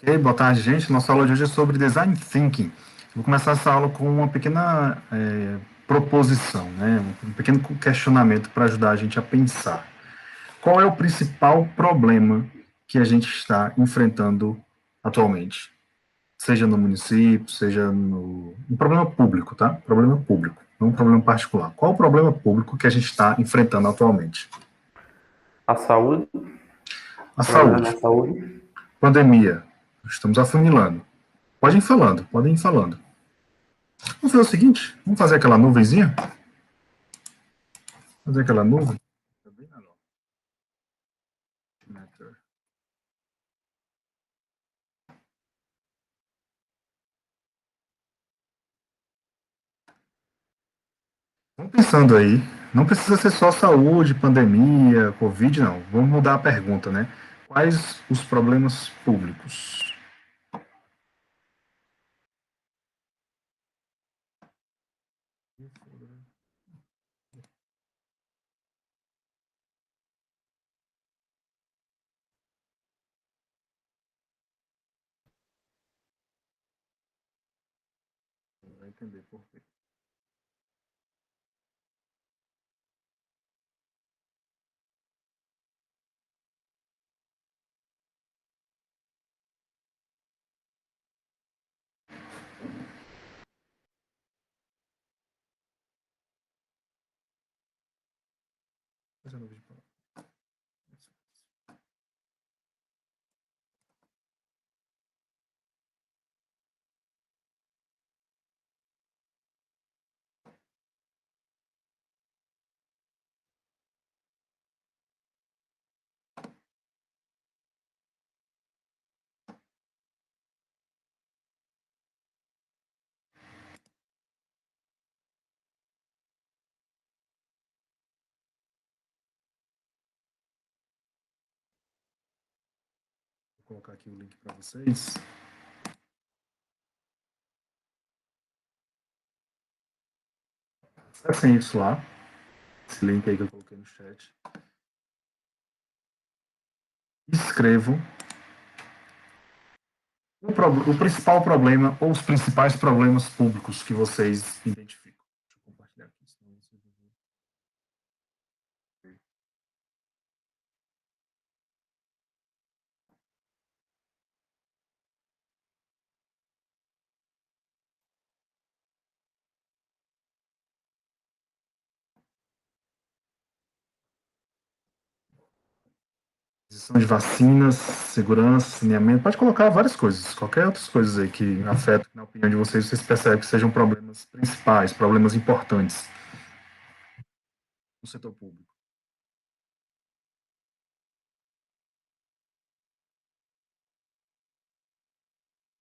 Ok, boa tarde, gente. Nossa aula de hoje é sobre Design Thinking. Vou começar essa aula com uma pequena proposição, né? Um pequeno questionamento para ajudar a gente a pensar. Qual é o principal problema que a gente está enfrentando atualmente? Seja no município, seja no... Um problema público, tá? Problema público, não um problema particular. Qual o problema público que a gente está enfrentando atualmente? A saúde, A problema saúde, na saúde. pandemia. Estamos afunilando. Podem ir falando. Vamos fazer o seguinte, vamos fazer aquela nuvenzinha? Fazer aquela nuvem? Vamos pensando aí. Não precisa ser só saúde, pandemia, Covid, não. Vamos mudar a pergunta, né? Quais os problemas públicos? Vai entender por quê. Vou colocar aqui o link para vocês. Acessem isso lá. Esse link aí que eu coloquei no chat. Escrevam o principal problema ou os principais problemas públicos que vocês identificam. Deixa eu compartilhar aqui. Senão vocês não vão ver. Aquisição de vacinas, segurança, saneamento, pode colocar várias coisas, qualquer outras coisas aí que afetam, na opinião de vocês, vocês percebem que sejam problemas principais, problemas importantes no setor público.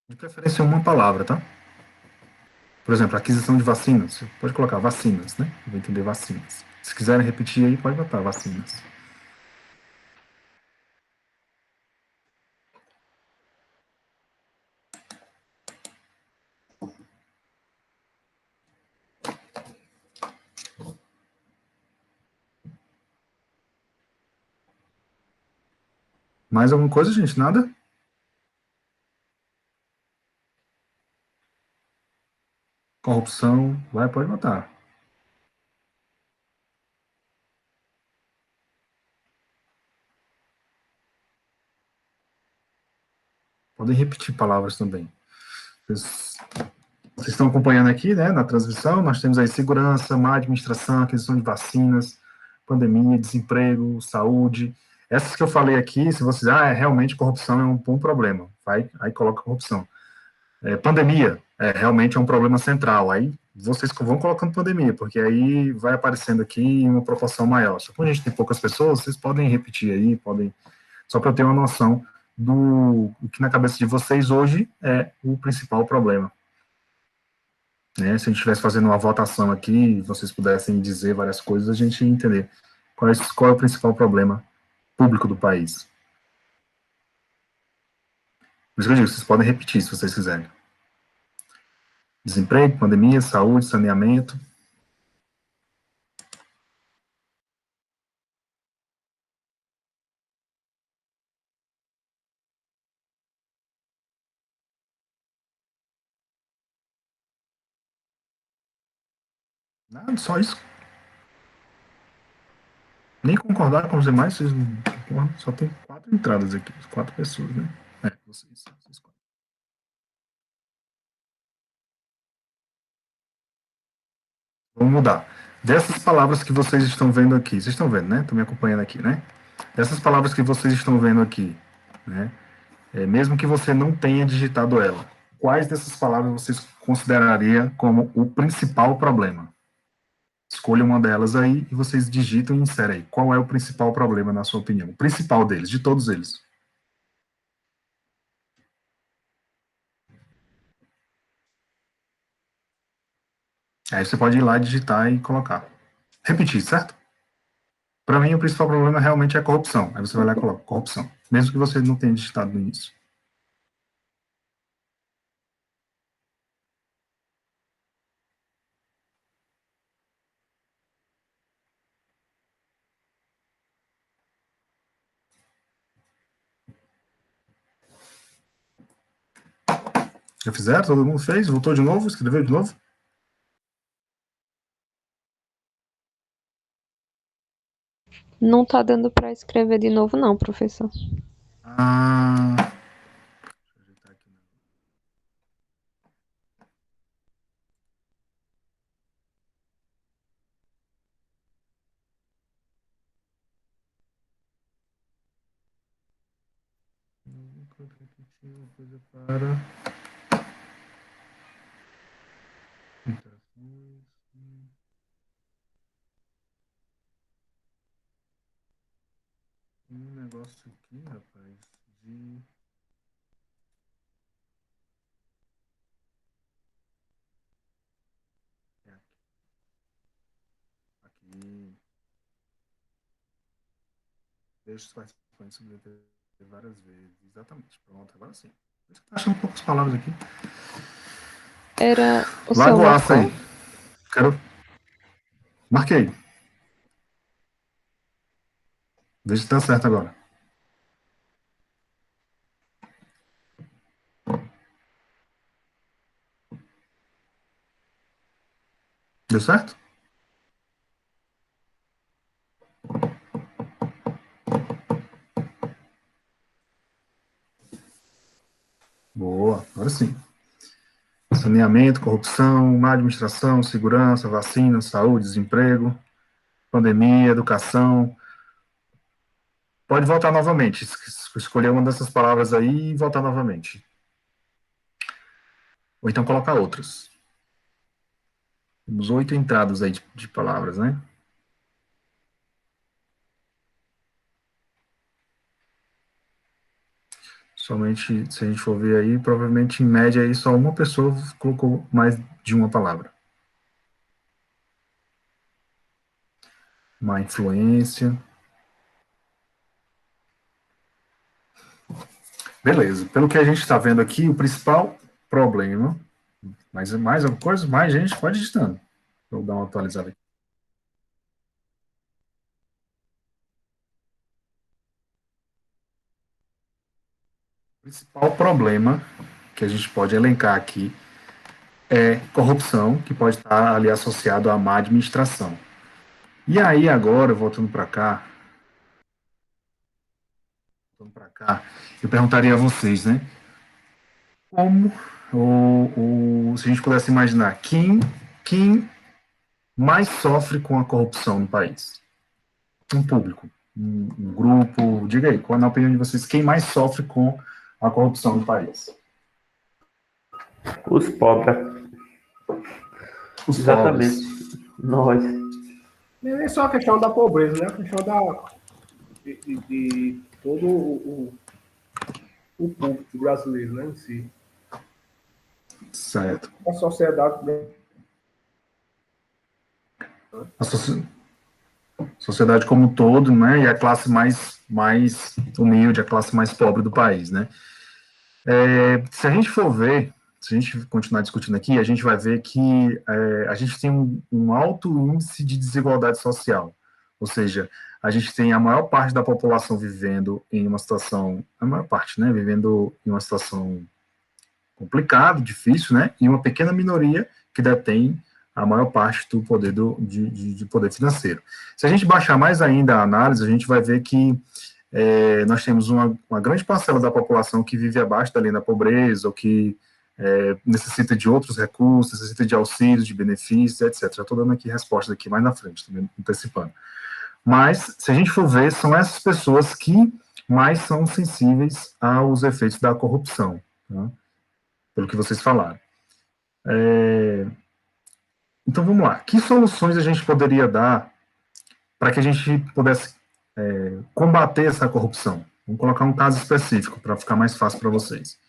De preferência, uma palavra, tá? Por exemplo, aquisição de vacinas, você pode colocar vacinas, né? Vou entender vacinas. Se quiserem repetir aí, pode botar vacinas. Mais alguma coisa, gente? Nada? Corrupção, vai, pode botar. Podem repetir palavras também. Vocês estão acompanhando aqui, né, na transmissão, nós temos aí segurança, má administração, aquisição de vacinas, pandemia, desemprego, saúde. Essas que eu falei aqui, se vocês, realmente corrupção é um bom problema, vai, aí coloca corrupção. Pandemia, realmente é um problema central, aí vocês vão colocando pandemia, porque aí vai aparecendo aqui em uma proporção maior. Só que como a gente tem poucas pessoas, vocês podem repetir aí, podem, só para eu ter uma noção do que na cabeça de vocês hoje é o principal problema. Né? Se a gente estivesse fazendo uma votação aqui, vocês pudessem dizer várias coisas, a gente ia entender qual é o principal problema público do país. Por isso que eu digo, vocês podem repetir se vocês quiserem. Desemprego, pandemia, saúde, saneamento. Nada, só isso. Nem concordar com os demais, vocês não concordam. Só tem 4 entradas aqui, 4 pessoas, né? Vocês 4. Vamos mudar. Dessas palavras que vocês estão vendo aqui, vocês estão vendo, né? Estão me acompanhando aqui, né? Dessas palavras que vocês estão vendo aqui, né? Mesmo que você não tenha digitado ela, quais dessas palavras vocês consideraria como o principal problema? Escolha uma delas aí e vocês digitam e inserem aí. Qual é o principal problema, na sua opinião? O principal deles, de todos eles. Aí você pode ir lá, digitar e colocar. Repetir, certo? Para mim, o principal problema realmente é a corrupção. Aí você vai lá e coloca corrupção. Mesmo que você não tenha digitado no início. Já fizeram? Todo mundo fez? Voltou de novo? Escreveu de novo? Não tá dando para escrever de novo, não, professor. Ah. Deixa eu ajeitar aqui. Uma coisa para. Um negócio aqui, rapaz, de. Aqui. Deixa os participantes submeter várias vezes. Exatamente. Pronto, agora sim. Por isso que eu tô achando poucas palavras aqui. Era o senhor Lagoaça marcou? aí. Quero. Marquei. Veja se tá certo agora. Deu certo? Boa, agora sim. Saneamento, corrupção, má administração, segurança, vacina, saúde, desemprego, pandemia, educação. Pode voltar novamente. Escolher uma dessas palavras aí e voltar novamente. Ou então colocar outras. Temos 8 entradas aí de palavras, né? Somente, se a gente for ver aí, provavelmente em média aí só uma pessoa colocou mais de uma palavra. Má influência. Beleza. Pelo que a gente está vendo aqui, o principal problema. Mas mais alguma coisa? Mais gente? Pode ir digitando. Vou dar uma atualizada aqui. O principal problema que a gente pode elencar aqui é corrupção, que pode estar ali associado à má administração. E aí, agora, voltando para cá, eu perguntaria a vocês, né? Como, ou se a gente pudesse imaginar, quem mais sofre com a corrupção no país? Um público, um grupo, diga aí, qual é a opinião de vocês, quem mais sofre com a corrupção no país? Os pobres. Os Exatamente. pobres. Nós. Não é só a questão da pobreza, né? A questão de todo o público brasileiro, né, em si. Certo. A sociedade. A sociedade como um todo, né, e a classe mais humilde, a classe mais pobre do país, né. Se a gente for ver, se a gente continuar discutindo aqui, a gente vai ver que a gente tem um alto índice de desigualdade social, ou seja, a gente tem a maior parte da população vivendo em uma situação, a maior parte, né, vivendo em uma situação complicada, difícil, né, e uma pequena minoria que detém a maior parte do poder de poder financeiro. Se a gente baixar mais ainda a análise, a gente vai ver que nós temos uma grande parcela da população que vive abaixo da linha da pobreza, ou que necessita de outros recursos, necessita de auxílios, de benefícios, etc. Já estou dando aqui respostas aqui mais na frente, também antecipando. Mas, se a gente for ver, são essas pessoas que mais são sensíveis aos efeitos da corrupção, tá? Pelo que vocês falaram. Então, vamos lá. Que soluções a gente poderia dar para que a gente pudesse combater essa corrupção? Vamos colocar um caso específico para ficar mais fácil para vocês.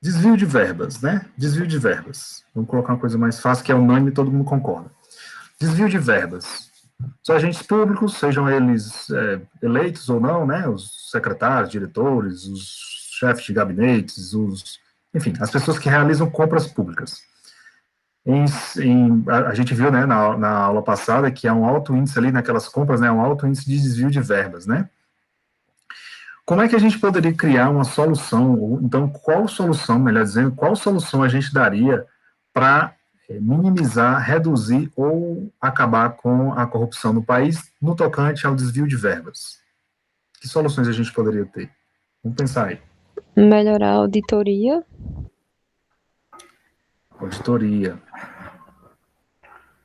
Desvio de verbas, né? Desvio de verbas. Vamos colocar uma coisa mais fácil, que é unânime e todo mundo concorda. Desvio de verbas. Os agentes públicos, sejam eles eleitos ou não, né? Os secretários, diretores, os chefes de gabinetes, enfim, as pessoas que realizam compras públicas. A gente viu, né, na aula passada que há um alto índice ali naquelas compras, né? Um alto índice de desvio de verbas, né? Como é que a gente poderia criar uma solução, ou então qual solução, melhor dizendo, qual solução a gente daria para minimizar, reduzir ou acabar com a corrupção no país no tocante ao desvio de verbas? Que soluções a gente poderia ter? Vamos pensar aí. Melhorar a auditoria. Auditoria.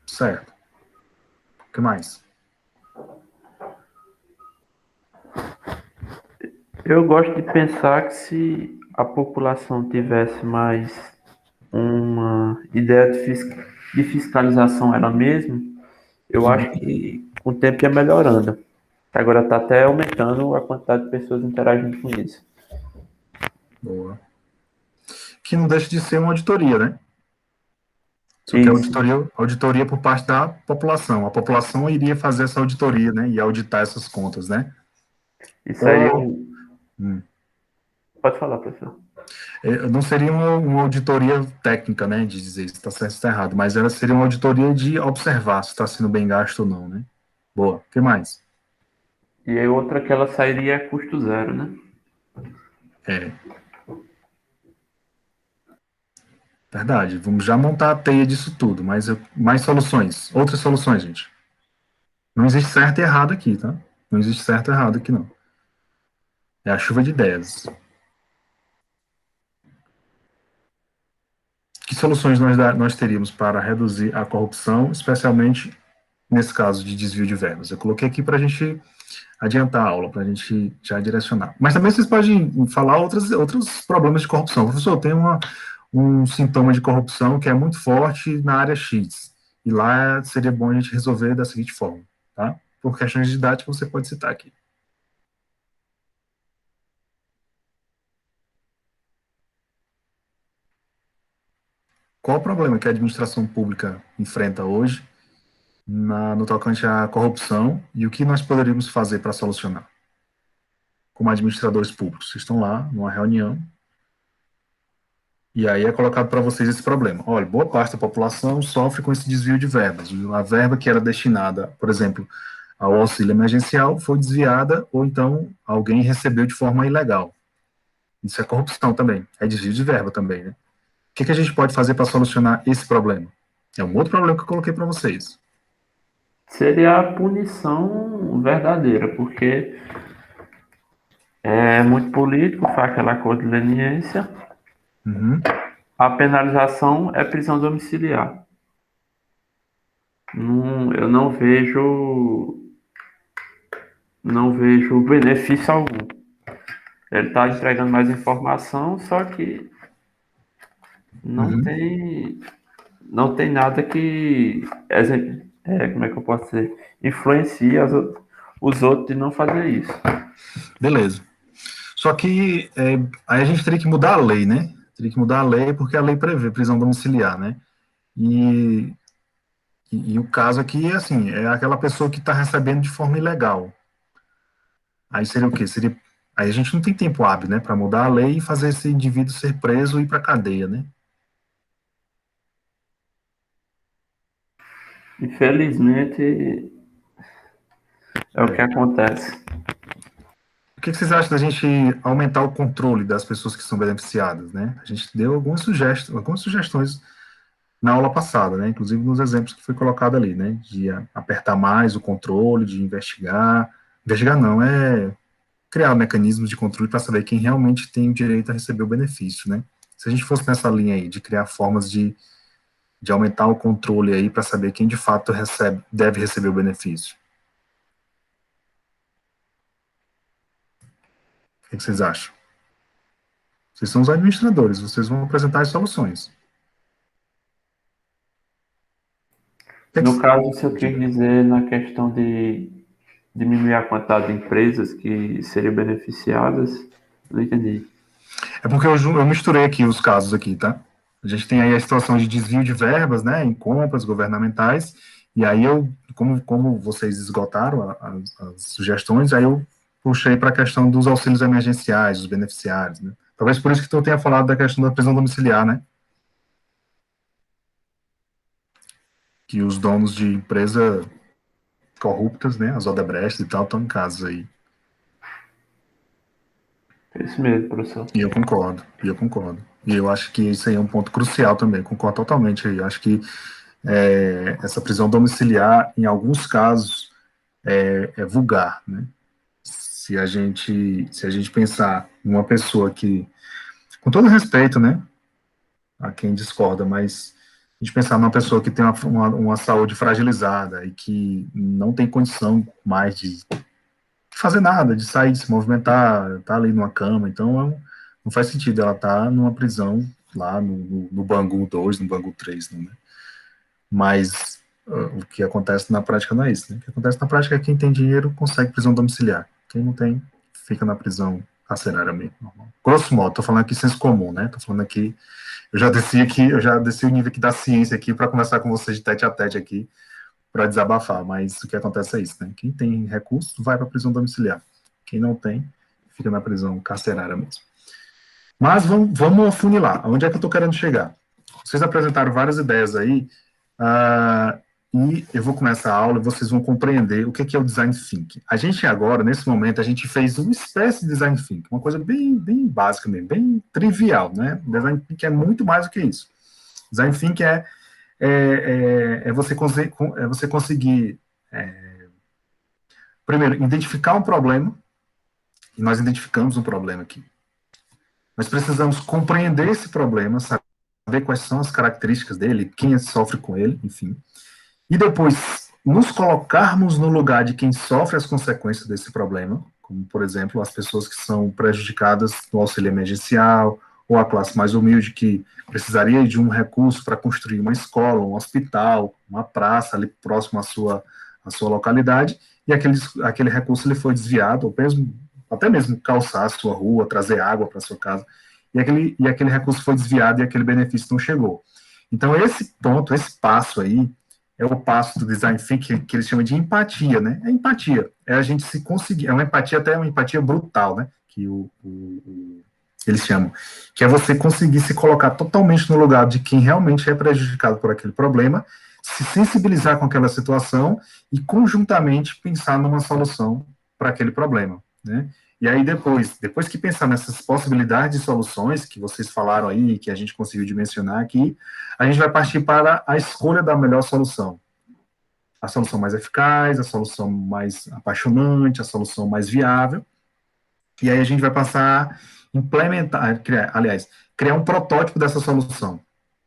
Certo. O que mais? Eu gosto de pensar que se a população tivesse mais uma ideia de fiscalização ela mesma, eu acho que com o tempo ia melhorando. Agora está até aumentando a quantidade de pessoas interagindo com isso. Boa. Que não deixa de ser uma auditoria, né? Só que Isso. auditoria por parte da população. A população iria fazer essa auditoria, né? E auditar essas contas, né? Isso aí Hum. Pode falar, professor. Não seria uma auditoria técnica, né, de dizer se está certo ou está errado, mas ela seria uma auditoria de observar se está sendo bem gasto ou não, né? Boa. O que mais? E aí outra que ela sairia a custo zero, né? Verdade. Vamos já montar a teia disso tudo, mas mais soluções. Outras soluções, gente. Não existe certo e errado aqui, tá? Não existe certo e errado aqui, não. É a chuva de ideias. Que soluções nós teríamos para reduzir a corrupção, especialmente nesse caso de desvio de verbas? Eu coloquei aqui para a gente adiantar a aula, para a gente já direcionar. Mas também vocês podem falar outros problemas de corrupção. Professor, tem um sintoma de corrupção que é muito forte na área X, e lá seria bom a gente resolver da seguinte forma, tá? Por questões de didática, você pode citar aqui. Qual o problema que a administração pública enfrenta hoje no tocante à corrupção e o que nós poderíamos fazer para solucionar? Como administradores públicos, vocês estão lá numa reunião e aí é colocado para vocês esse problema. Olha, boa parte da população sofre com esse desvio de verbas. A verba que era destinada, por exemplo, ao auxílio emergencial foi desviada ou então alguém recebeu de forma ilegal. Isso é corrupção também, é desvio de verba também, né? O que a gente pode fazer para solucionar esse problema? É um outro problema que eu coloquei para vocês. Seria a punição verdadeira, porque é muito político, faz aquela coisa de leniência. Uhum. A penalização é prisão domiciliar. Eu não vejo benefício algum. Ele está entregando mais informação, só que não tem nada que, como é que eu posso dizer, influencie os outros de não fazer isso. Beleza. Só que aí a gente teria que mudar a lei, né? Teria que mudar a lei porque a lei prevê prisão domiciliar, né? E o caso aqui é assim, é aquela pessoa que está recebendo de forma ilegal. Aí seria o quê? Aí a gente não tem tempo hábil, né, para mudar a lei e fazer esse indivíduo ser preso e ir para cadeia, né? Infelizmente, é o que acontece. que vocês acham da gente aumentar o controle das pessoas que são beneficiadas, né? A gente deu algumas sugestões na aula passada, né? Inclusive nos exemplos que foi colocado ali, né? De apertar mais o controle, de investigar não, criar mecanismos de controle para saber quem realmente tem o direito a receber o benefício, né? Se a gente fosse nessa linha aí, de criar formas de aumentar o controle aí para saber quem de fato deve receber o benefício. O que vocês acham? Vocês são os administradores, vocês vão apresentar as soluções. No caso, se eu quis dizer na questão de diminuir a quantidade de empresas que seriam beneficiadas, não entendi. É porque eu misturei aqui os casos aqui, tá? A gente tem aí a situação de desvio de verbas, né, em compras governamentais, e aí como vocês esgotaram as sugestões, aí eu puxei para a questão dos auxílios emergenciais, dos beneficiários, né? Talvez por isso que tu tenha falado da questão da prisão domiciliar, né? Que os donos de empresa corruptas, né, as Odebrecht e tal, estão em casos aí. É isso mesmo, professor. E eu concordo. E eu acho que isso aí é um ponto crucial também, concordo totalmente aí. Eu acho que essa prisão domiciliar, em alguns casos, é vulgar, né? Se a gente pensar numa pessoa que, com todo respeito, né, a quem discorda, mas a gente pensar numa pessoa que tem uma saúde fragilizada e que não tem condição mais de fazer nada, de sair, de se movimentar, tá ali numa cama, então não faz sentido ela estar numa prisão lá no Bangu 2, no Bangu 3, não, né? Mas o que acontece na prática não é isso, né? O que acontece na prática é que quem tem dinheiro consegue prisão domiciliar, quem não tem, fica na prisão carcerária mesmo. Grosso modo, tô falando aqui senso comum, né? Tô falando aqui, eu já desci o nível aqui da ciência aqui para conversar com vocês de tete a tete aqui, para desabafar, mas o que acontece é isso, né? Quem tem recurso vai para a prisão domiciliar. Quem não tem, fica na prisão carcerária mesmo. Mas vamos afunilar. Onde é que eu estou querendo chegar? Vocês apresentaram várias ideias aí, e eu vou começar a aula e vocês vão compreender o que é o design thinking. A gente agora, nesse momento, a gente fez uma espécie de design thinking, uma coisa bem, bem básica mesmo, bem trivial, né? Design thinking é muito mais do que isso. Design thinking você conseguir, primeiro, identificar um problema, e nós identificamos um problema aqui. Nós precisamos compreender esse problema, saber quais são as características dele, quem sofre com ele, enfim. E depois, nos colocarmos no lugar de quem sofre as consequências desse problema, como, por exemplo, as pessoas que são prejudicadas no auxílio emergencial, ou a classe mais humilde que precisaria de um recurso para construir uma escola, um hospital, uma praça ali próximo à sua localidade, e aquele recurso ele foi desviado, ou mesmo, até mesmo calçar a sua rua, trazer água para a sua casa, e aquele recurso foi desviado e aquele benefício não chegou. Então, esse ponto, esse passo aí, é o passo do design thinking que eles chamam de empatia, né? É empatia, é a gente se conseguir, é uma empatia, até uma empatia brutal, né? Que eles chamam, que é você conseguir se colocar totalmente no lugar de quem realmente é prejudicado por aquele problema, se sensibilizar com aquela situação e conjuntamente pensar numa solução para aquele problema, né? E aí depois que pensar nessas possibilidades de soluções que vocês falaram aí, que a gente conseguiu dimensionar aqui, a gente vai partir para a escolha da melhor solução. A solução mais eficaz, a solução mais apaixonante, a solução mais viável. E aí a gente vai passar a implementar, criar um protótipo dessa solução.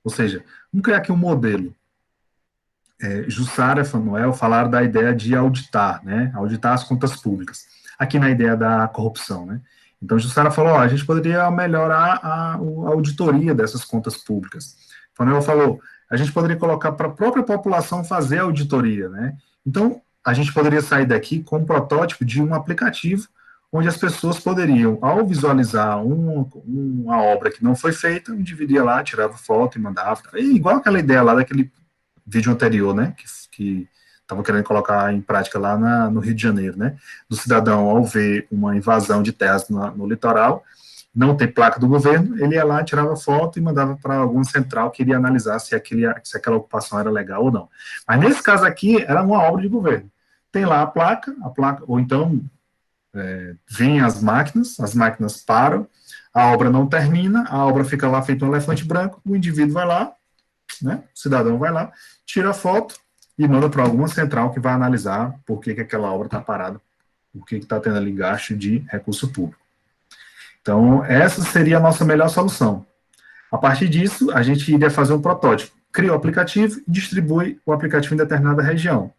Ou seja, vamos criar aqui um modelo. Jussara e Fanuel falaram da ideia de auditar, né? Auditar as contas públicas. Aqui na ideia da corrupção, né? Então, Jussara falou, a gente poderia melhorar a auditoria dessas contas públicas. Fanuel falou, a gente poderia colocar para a própria população fazer a auditoria, né? Então, a gente poderia sair daqui com um protótipo de um aplicativo onde as pessoas poderiam, ao visualizar uma obra que não foi feita, dividia lá, tirava foto e mandava. Igual aquela ideia lá daquele vídeo anterior, né, que estavam querendo colocar em prática lá no Rio de Janeiro, né, do cidadão, ao ver uma invasão de terras no litoral, não ter placa do governo, ele ia lá, tirava foto e mandava para alguma central que iria analisar se aquela ocupação era legal ou não. Mas nesse caso aqui, era uma obra de governo. Tem lá a placa, ou então vêm as máquinas param, a obra não termina, a obra fica lá feito um elefante branco, o indivíduo vai lá, né, o cidadão vai lá, tira a foto e manda para alguma central que vai analisar por que aquela obra está parada, por que está tendo ali gasto de recurso público. Então, essa seria a nossa melhor solução. A partir disso, a gente iria fazer um protótipo. Cria o aplicativo e distribui o aplicativo em determinada região.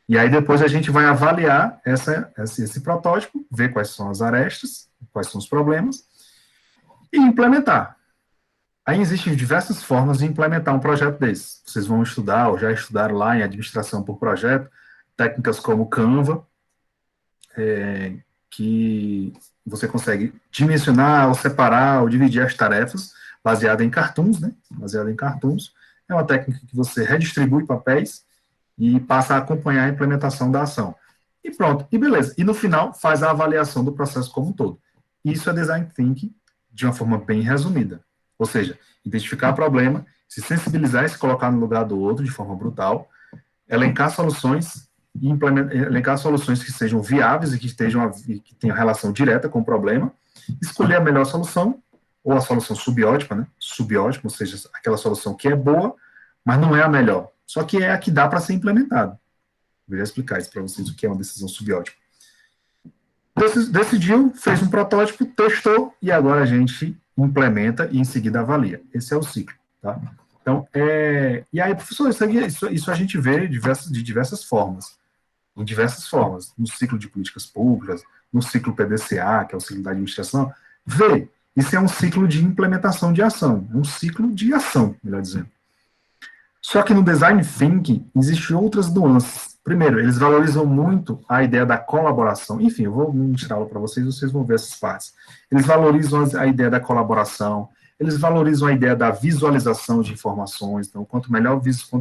E aí depois a gente vai avaliar esse protótipo, ver quais são as arestas, quais são os problemas, e implementar. Aí existem diversas formas de implementar um projeto desse. Vocês vão estudar, ou já estudaram lá em administração por projeto, técnicas como Canva, que você consegue dimensionar, ou separar, ou dividir as tarefas, baseada em cartoons, né? Baseada em cartoons. É uma técnica que você redistribui papéis e passa a acompanhar a implementação da ação. E pronto, e beleza. E no final, faz a avaliação do processo como um todo. Isso é Design Thinking de uma forma bem resumida. Ou seja, identificar o problema, se sensibilizar e se colocar no lugar do outro de forma brutal, elencar soluções e elencar soluções que sejam viáveis e que tenham relação direta com o problema, escolher a melhor solução, ou a solução subiótica, né? Subiótica, ou seja, aquela solução que é boa, mas não é a melhor. Só que é a que dá para ser implementada. Vou explicar isso para vocês, o que é uma decisão subiótica. Decidiu, fez um protótipo, testou, e agora a gente implementa e em seguida avalia. Esse é o ciclo, tá? Então, e aí, professor, isso a gente vê de diversas formas. Em diversas formas. No ciclo de políticas públicas, no ciclo PDCA, que é o ciclo da administração. Vê, isso é um ciclo de implementação de ação. É um ciclo de ação, melhor dizendo. Só que no Design Thinking, existem outras nuances. Primeiro, eles valorizam muito a ideia da colaboração. Enfim, eu vou mostrá-lo para vocês, vocês vão ver essas partes. Eles valorizam a ideia da colaboração, eles valorizam a ideia da visualização de informações. Então, quanto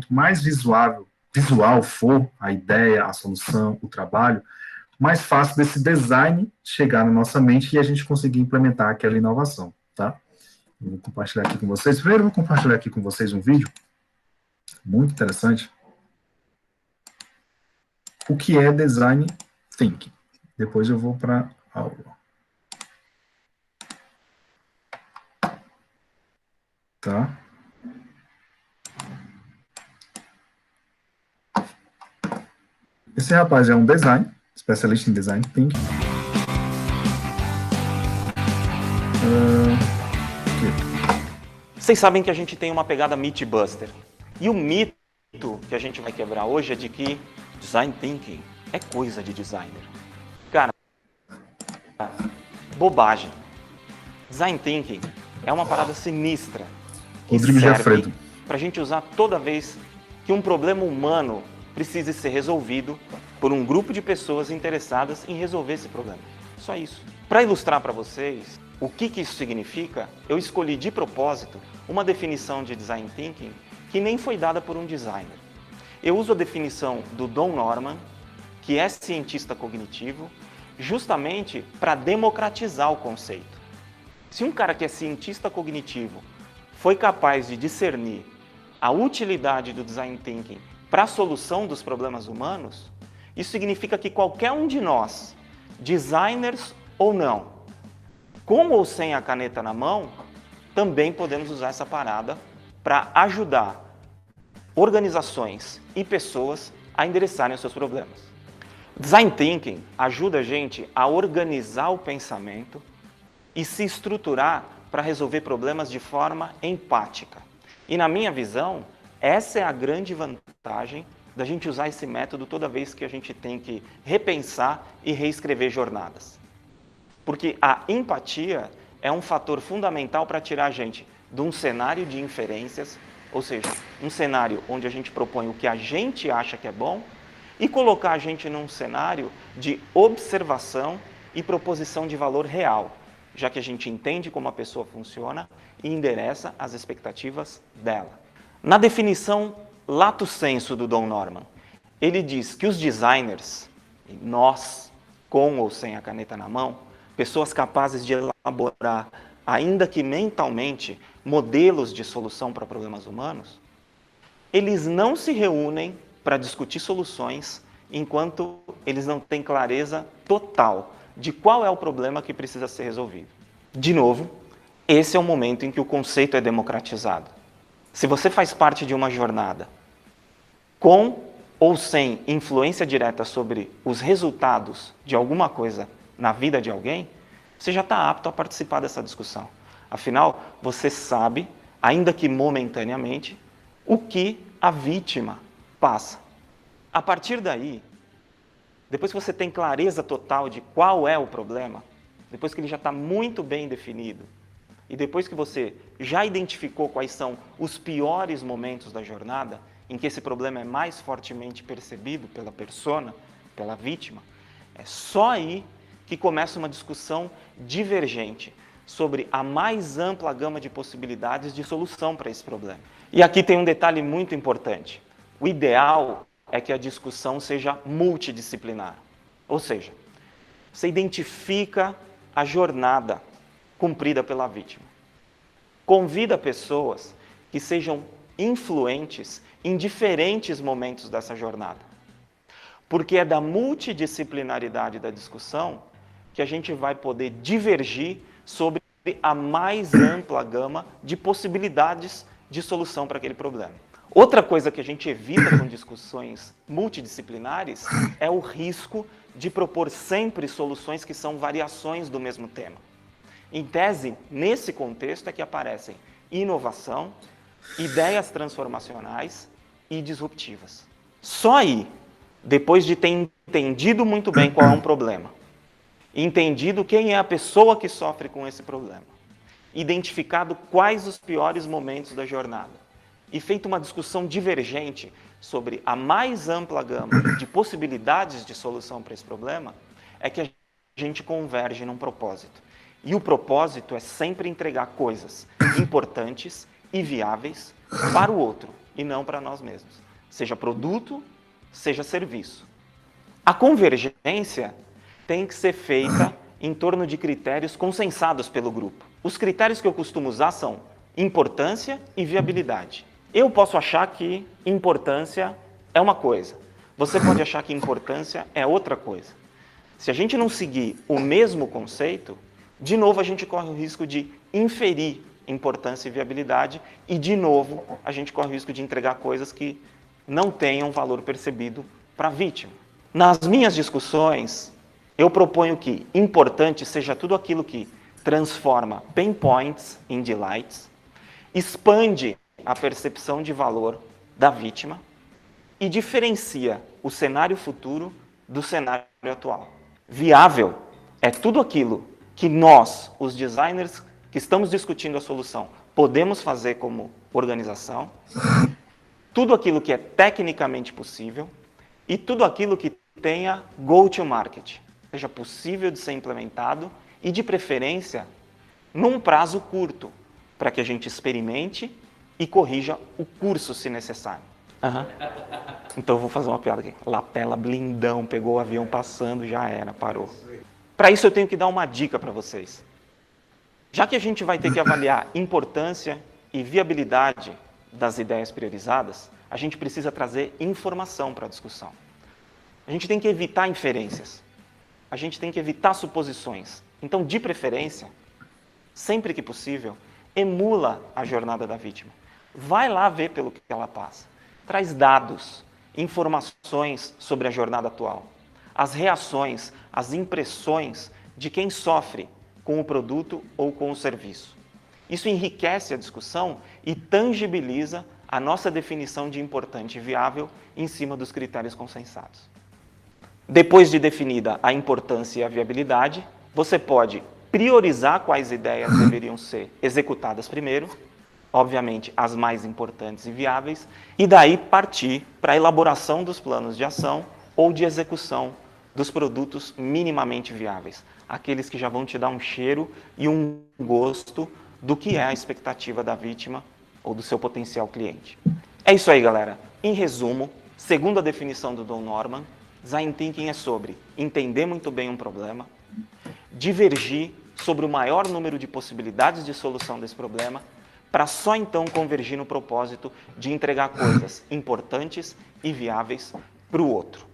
mais visual for a ideia, a solução, o trabalho, mais fácil desse design chegar na nossa mente e a gente conseguir implementar aquela inovação, tá? Eu vou compartilhar aqui com vocês. Primeiro, eu vou compartilhar aqui com vocês um vídeo muito interessante. O que é Design Thinking? Depois eu vou para a aula. Tá? Esse rapaz é um especialista em Design Thinking. Vocês sabem que a gente tem uma pegada Mythbuster. E o mito que a gente vai quebrar hoje é de que Design Thinking é coisa de designer. Cara, bobagem. Design Thinking é uma parada sinistra que Rodrigo serve para a gente usar toda vez que um problema humano precise ser resolvido por um grupo de pessoas interessadas em resolver esse problema. Só isso. Para ilustrar para vocês o que isso significa, eu escolhi de propósito uma definição de Design Thinking que nem foi dada por um designer. Eu uso a definição do Don Norman, que é cientista cognitivo, justamente para democratizar o conceito. Se um cara que é cientista cognitivo foi capaz de discernir a utilidade do Design Thinking para a solução dos problemas humanos, isso significa que qualquer um de nós, designers ou não, com ou sem a caneta na mão, também podemos usar essa parada para ajudar organizações e pessoas a endereçarem os seus problemas. Design Thinking ajuda a gente a organizar o pensamento e se estruturar para resolver problemas de forma empática. E na minha visão, essa é a grande vantagem da gente usar esse método toda vez que a gente tem que repensar e reescrever jornadas. Porque a empatia é um fator fundamental para tirar a gente de um cenário de inferências, ou seja, um cenário onde a gente propõe o que a gente acha que é bom, e colocar a gente num cenário de observação e proposição de valor real, já que a gente entende como a pessoa funciona e endereça as expectativas dela. Na definição lato sensu do Don Norman, ele diz que os designers, nós, com ou sem a caneta na mão, pessoas capazes de elaborar, ainda que mentalmente, modelos de solução para problemas humanos, eles não se reúnem para discutir soluções enquanto eles não têm clareza total de qual é o problema que precisa ser resolvido. De novo, esse é o momento em que o conceito é democratizado. Se você faz parte de uma jornada com ou sem influência direta sobre os resultados de alguma coisa na vida de alguém, você já está apto a participar dessa discussão. Afinal, você sabe, ainda que momentaneamente, o que a vítima passa. A partir daí, depois que você tem clareza total de qual é o problema, depois que ele já está muito bem definido, e depois que você já identificou quais são os piores momentos da jornada, em que esse problema é mais fortemente percebido pela persona, pela vítima, é só aí que começa uma discussão divergente sobre a mais ampla gama de possibilidades de solução para esse problema. E aqui tem um detalhe muito importante. O ideal é que a discussão seja multidisciplinar. Ou seja, você identifica a jornada cumprida pela vítima. Convida pessoas que sejam influentes em diferentes momentos dessa jornada. Porque é da multidisciplinaridade da discussão que a gente vai poder divergir sobre a mais ampla gama de possibilidades de solução para aquele problema. Outra coisa que a gente evita com discussões multidisciplinares é o risco de propor sempre soluções que são variações do mesmo tema. Em tese, nesse contexto é que aparecem inovação, ideias transformacionais e disruptivas. Só aí, depois de ter entendido muito bem qual é um problema, entendido quem é a pessoa que sofre com esse problema, identificado quais os piores momentos da jornada e feito uma discussão divergente sobre a mais ampla gama de possibilidades de solução para esse problema, é que a gente converge num propósito. E o propósito é sempre entregar coisas importantes e viáveis para o outro e não para nós mesmos. Seja produto, seja serviço. A convergência tem que ser feita em torno de critérios consensados pelo grupo. Os critérios que eu costumo usar são importância e viabilidade. Eu posso achar que importância é uma coisa. Você pode achar que importância é outra coisa. Se a gente não seguir o mesmo conceito, de novo a gente corre o risco de inferir importância e viabilidade e, de novo, a gente corre o risco de entregar coisas que não tenham valor percebido para a vítima. Nas minhas discussões, eu proponho que importante seja tudo aquilo que transforma pain points em delights, expande a percepção de valor da vítima e diferencia o cenário futuro do cenário atual. Viável é tudo aquilo que nós, os designers que estamos discutindo a solução, podemos fazer como organização, tudo aquilo que é tecnicamente possível e tudo aquilo que tenha go-to-market, seja possível de ser implementado e, de preferência, num prazo curto, para que a gente experimente e corrija o curso se necessário. Então eu vou fazer uma piada aqui. Lapela blindão, pegou o avião passando, já era, parou. Para isso eu tenho que dar uma dica para vocês. Já que a gente vai ter que avaliar importância e viabilidade das ideias priorizadas, a gente precisa trazer informação para a discussão. A gente tem que evitar inferências. A gente tem que evitar suposições. Então, de preferência, sempre que possível, emula a jornada da vítima. Vai lá ver pelo que ela passa. Traz dados, informações sobre a jornada atual. As reações, as impressões de quem sofre com o produto ou com o serviço. Isso enriquece a discussão e tangibiliza a nossa definição de importante e viável em cima dos critérios consensados. Depois de definida a importância e a viabilidade, você pode priorizar quais ideias deveriam ser executadas primeiro, obviamente as mais importantes e viáveis, e daí partir para a elaboração dos planos de ação ou de execução dos produtos minimamente viáveis, aqueles que já vão te dar um cheiro e um gosto do que é a expectativa da vítima ou do seu potencial cliente. É isso aí, galera. Em resumo, segundo a definição do Don Norman, Design Thinking é sobre entender muito bem um problema, divergir sobre o maior número de possibilidades de solução desse problema, para só então convergir no propósito de entregar coisas importantes e viáveis para o outro.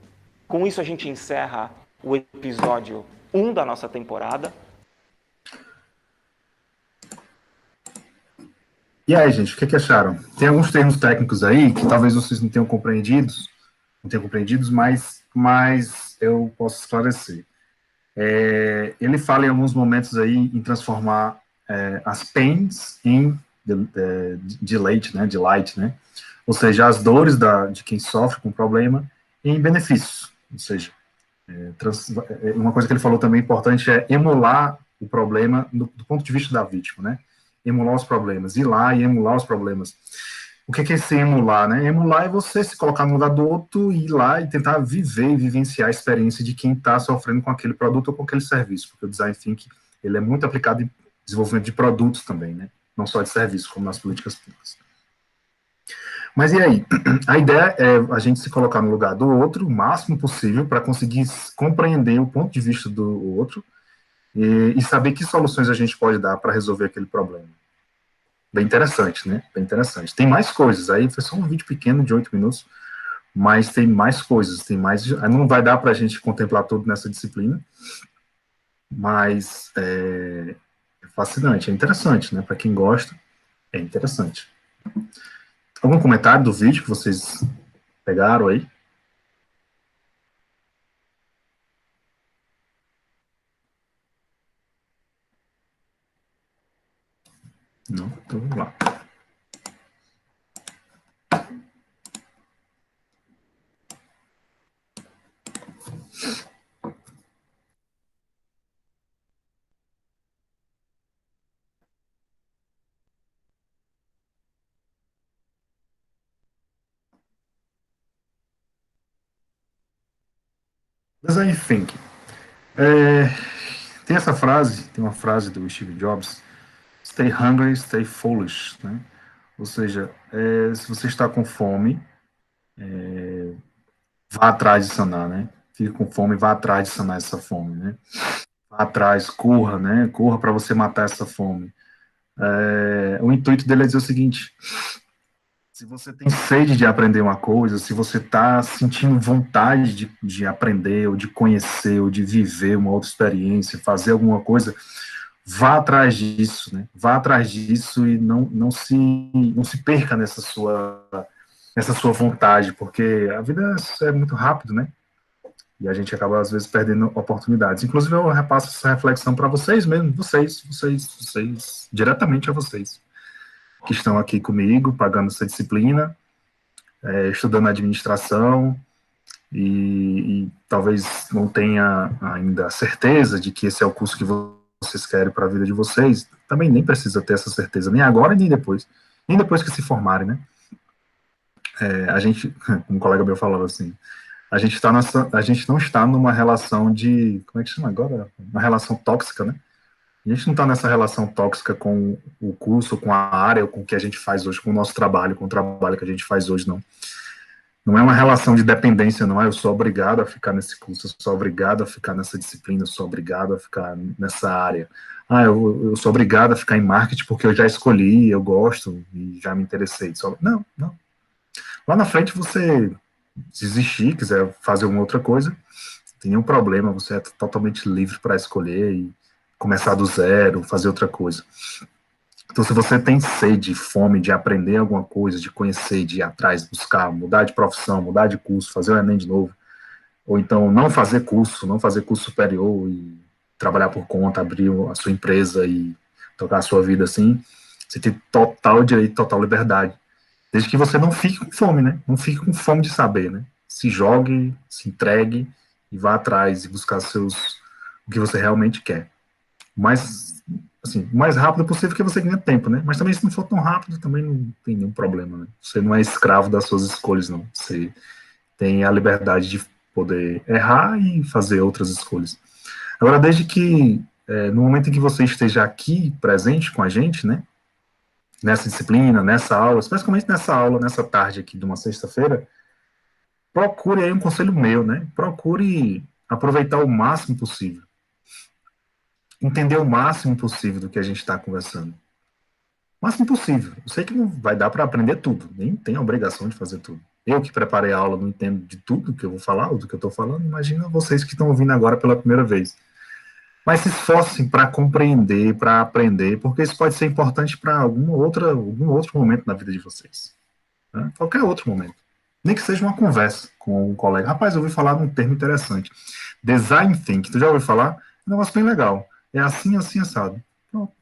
Com isso a gente encerra o episódio 1 da nossa temporada. E aí, gente, o que acharam? Tem alguns termos técnicos aí que talvez vocês não tenham compreendidos, mas eu posso esclarecer. Ele fala em alguns momentos aí em transformar as pains em delight, né? Ou seja, as dores de quem sofre com o problema em benefícios. Ou seja, uma coisa que ele falou também importante é emular o problema do ponto de vista da vítima, né? Emular os problemas, ir lá e emular os problemas. O que é esse emular, né? Emular é você se colocar no lugar do outro, ir lá e tentar viver e vivenciar a experiência de quem está sofrendo com aquele produto ou com aquele serviço, porque o design thinking ele é muito aplicado em desenvolvimento de produtos também, né? Não só de serviços, como nas políticas públicas. Mas e aí? A ideia é a gente se colocar no lugar do outro o máximo possível para conseguir compreender o ponto de vista do outro e saber que soluções a gente pode dar para resolver aquele problema. Bem interessante, né? Bem interessante. Tem mais coisas. Aí foi só um vídeo pequeno de 8 minutos, mas tem mais coisas. Não vai dar para a gente contemplar tudo nessa disciplina, mas é fascinante, é interessante, né? Para quem gosta, é interessante. Algum comentário do vídeo que vocês pegaram aí? Não? Então vamos lá. Design Thinking. Tem uma frase do Steve Jobs, stay hungry, stay foolish, né? Ou seja, se você está com fome, vá atrás de sanar, né? Fica com fome, vá atrás de sanar essa fome, né? Vá atrás, corra, né? Corra para você matar essa fome. O intuito dele é dizer o seguinte: se você tem sede de aprender uma coisa, se você está sentindo vontade de aprender, ou de conhecer, ou de viver uma outra experiência, fazer alguma coisa, vá atrás disso, né? Vá atrás disso e não se perca nessa sua vontade, porque a vida é muito rápido, né? E a gente acaba, às vezes, perdendo oportunidades. Inclusive, eu repasso essa reflexão para vocês mesmo, vocês, diretamente a vocês, que estão aqui comigo, pagando essa disciplina, estudando administração, e talvez não tenha ainda certeza de que esse é o curso que vocês querem para a vida de vocês. Também nem precisa ter essa certeza, nem agora, nem depois que se formarem, né? A gente, como um colega meu falava assim, a gente não está numa relação de, como é que chama agora? Uma relação tóxica, né? A gente não está nessa relação tóxica com o curso, com a área, com o que a gente faz hoje, com o nosso trabalho, com o trabalho que a gente faz hoje, não. Não é uma relação de dependência, não é eu sou obrigado a ficar nesse curso, eu sou obrigado a ficar nessa disciplina, eu sou obrigado a ficar nessa área. Eu sou obrigado a ficar em marketing porque eu já escolhi, eu gosto e já me interessei. Não. Lá na frente você desistir, quiser fazer alguma outra coisa, não tem nenhum problema, você é totalmente livre para escolher e começar do zero, fazer outra coisa. Então, se você tem sede, fome de aprender alguma coisa, de conhecer, de ir atrás, buscar, mudar de profissão, mudar de curso, fazer o Enem de novo, ou então não fazer curso superior e trabalhar por conta, abrir a sua empresa e tocar a sua vida assim, você tem total direito, total liberdade. Desde que você não fique com fome, né? Não fique com fome de saber, né? Se jogue, se entregue e vá atrás e buscar o que você realmente quer. Mas, assim, o mais rápido possível que você ganha tempo, né? Mas também se não for tão rápido, também não tem nenhum problema, né? Você não é escravo das suas escolhas, não. Você tem a liberdade de poder errar e fazer outras escolhas. Agora, desde que, no momento em que você esteja aqui, presente com a gente, né? Nessa disciplina, nessa aula, especialmente nessa aula, nessa tarde aqui de uma sexta-feira, procure aí um conselho meu, né? Procure aproveitar o máximo possível. Entender o máximo possível do que a gente está conversando. O máximo possível. Eu sei que não vai dar para aprender tudo, nem tem a obrigação de fazer tudo. Eu que preparei a aula não entendo de tudo que eu vou falar, ou do que eu estou falando, imagina vocês que estão ouvindo agora pela primeira vez. Mas se esforcem para compreender, para aprender, porque isso pode ser importante para algum outro momento na vida de vocês. Né? Qualquer outro momento. Nem que seja uma conversa com um colega. Rapaz, eu ouvi falar de um termo interessante. Design Thinking. Tu já ouviu falar? É um negócio bem legal. É assim, assim, assado. Pronto,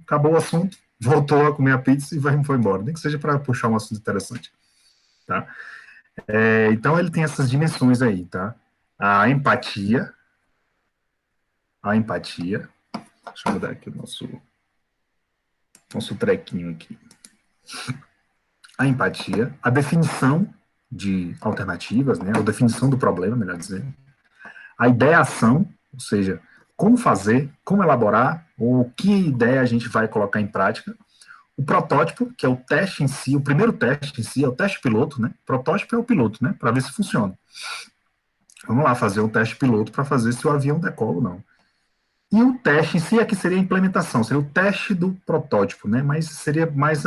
acabou o assunto, voltou a comer a pizza e foi embora. Nem que seja para puxar um assunto interessante. Tá? Então, ele tem essas dimensões aí, tá? A empatia. Deixa eu mudar aqui o nosso trequinho aqui. A empatia, a definição de alternativas, né? A definição do problema, melhor dizer. A ideação, ou seja, como fazer, como elaborar, ou que ideia a gente vai colocar em prática. O protótipo, que é o teste em si, o primeiro teste em si, é o teste piloto, né? O protótipo é o piloto, né? Para ver se funciona. Vamos lá fazer um teste piloto para fazer se o avião decola ou não. E o teste em si aqui seria a implementação, seria o teste do protótipo, né? Mas seria mais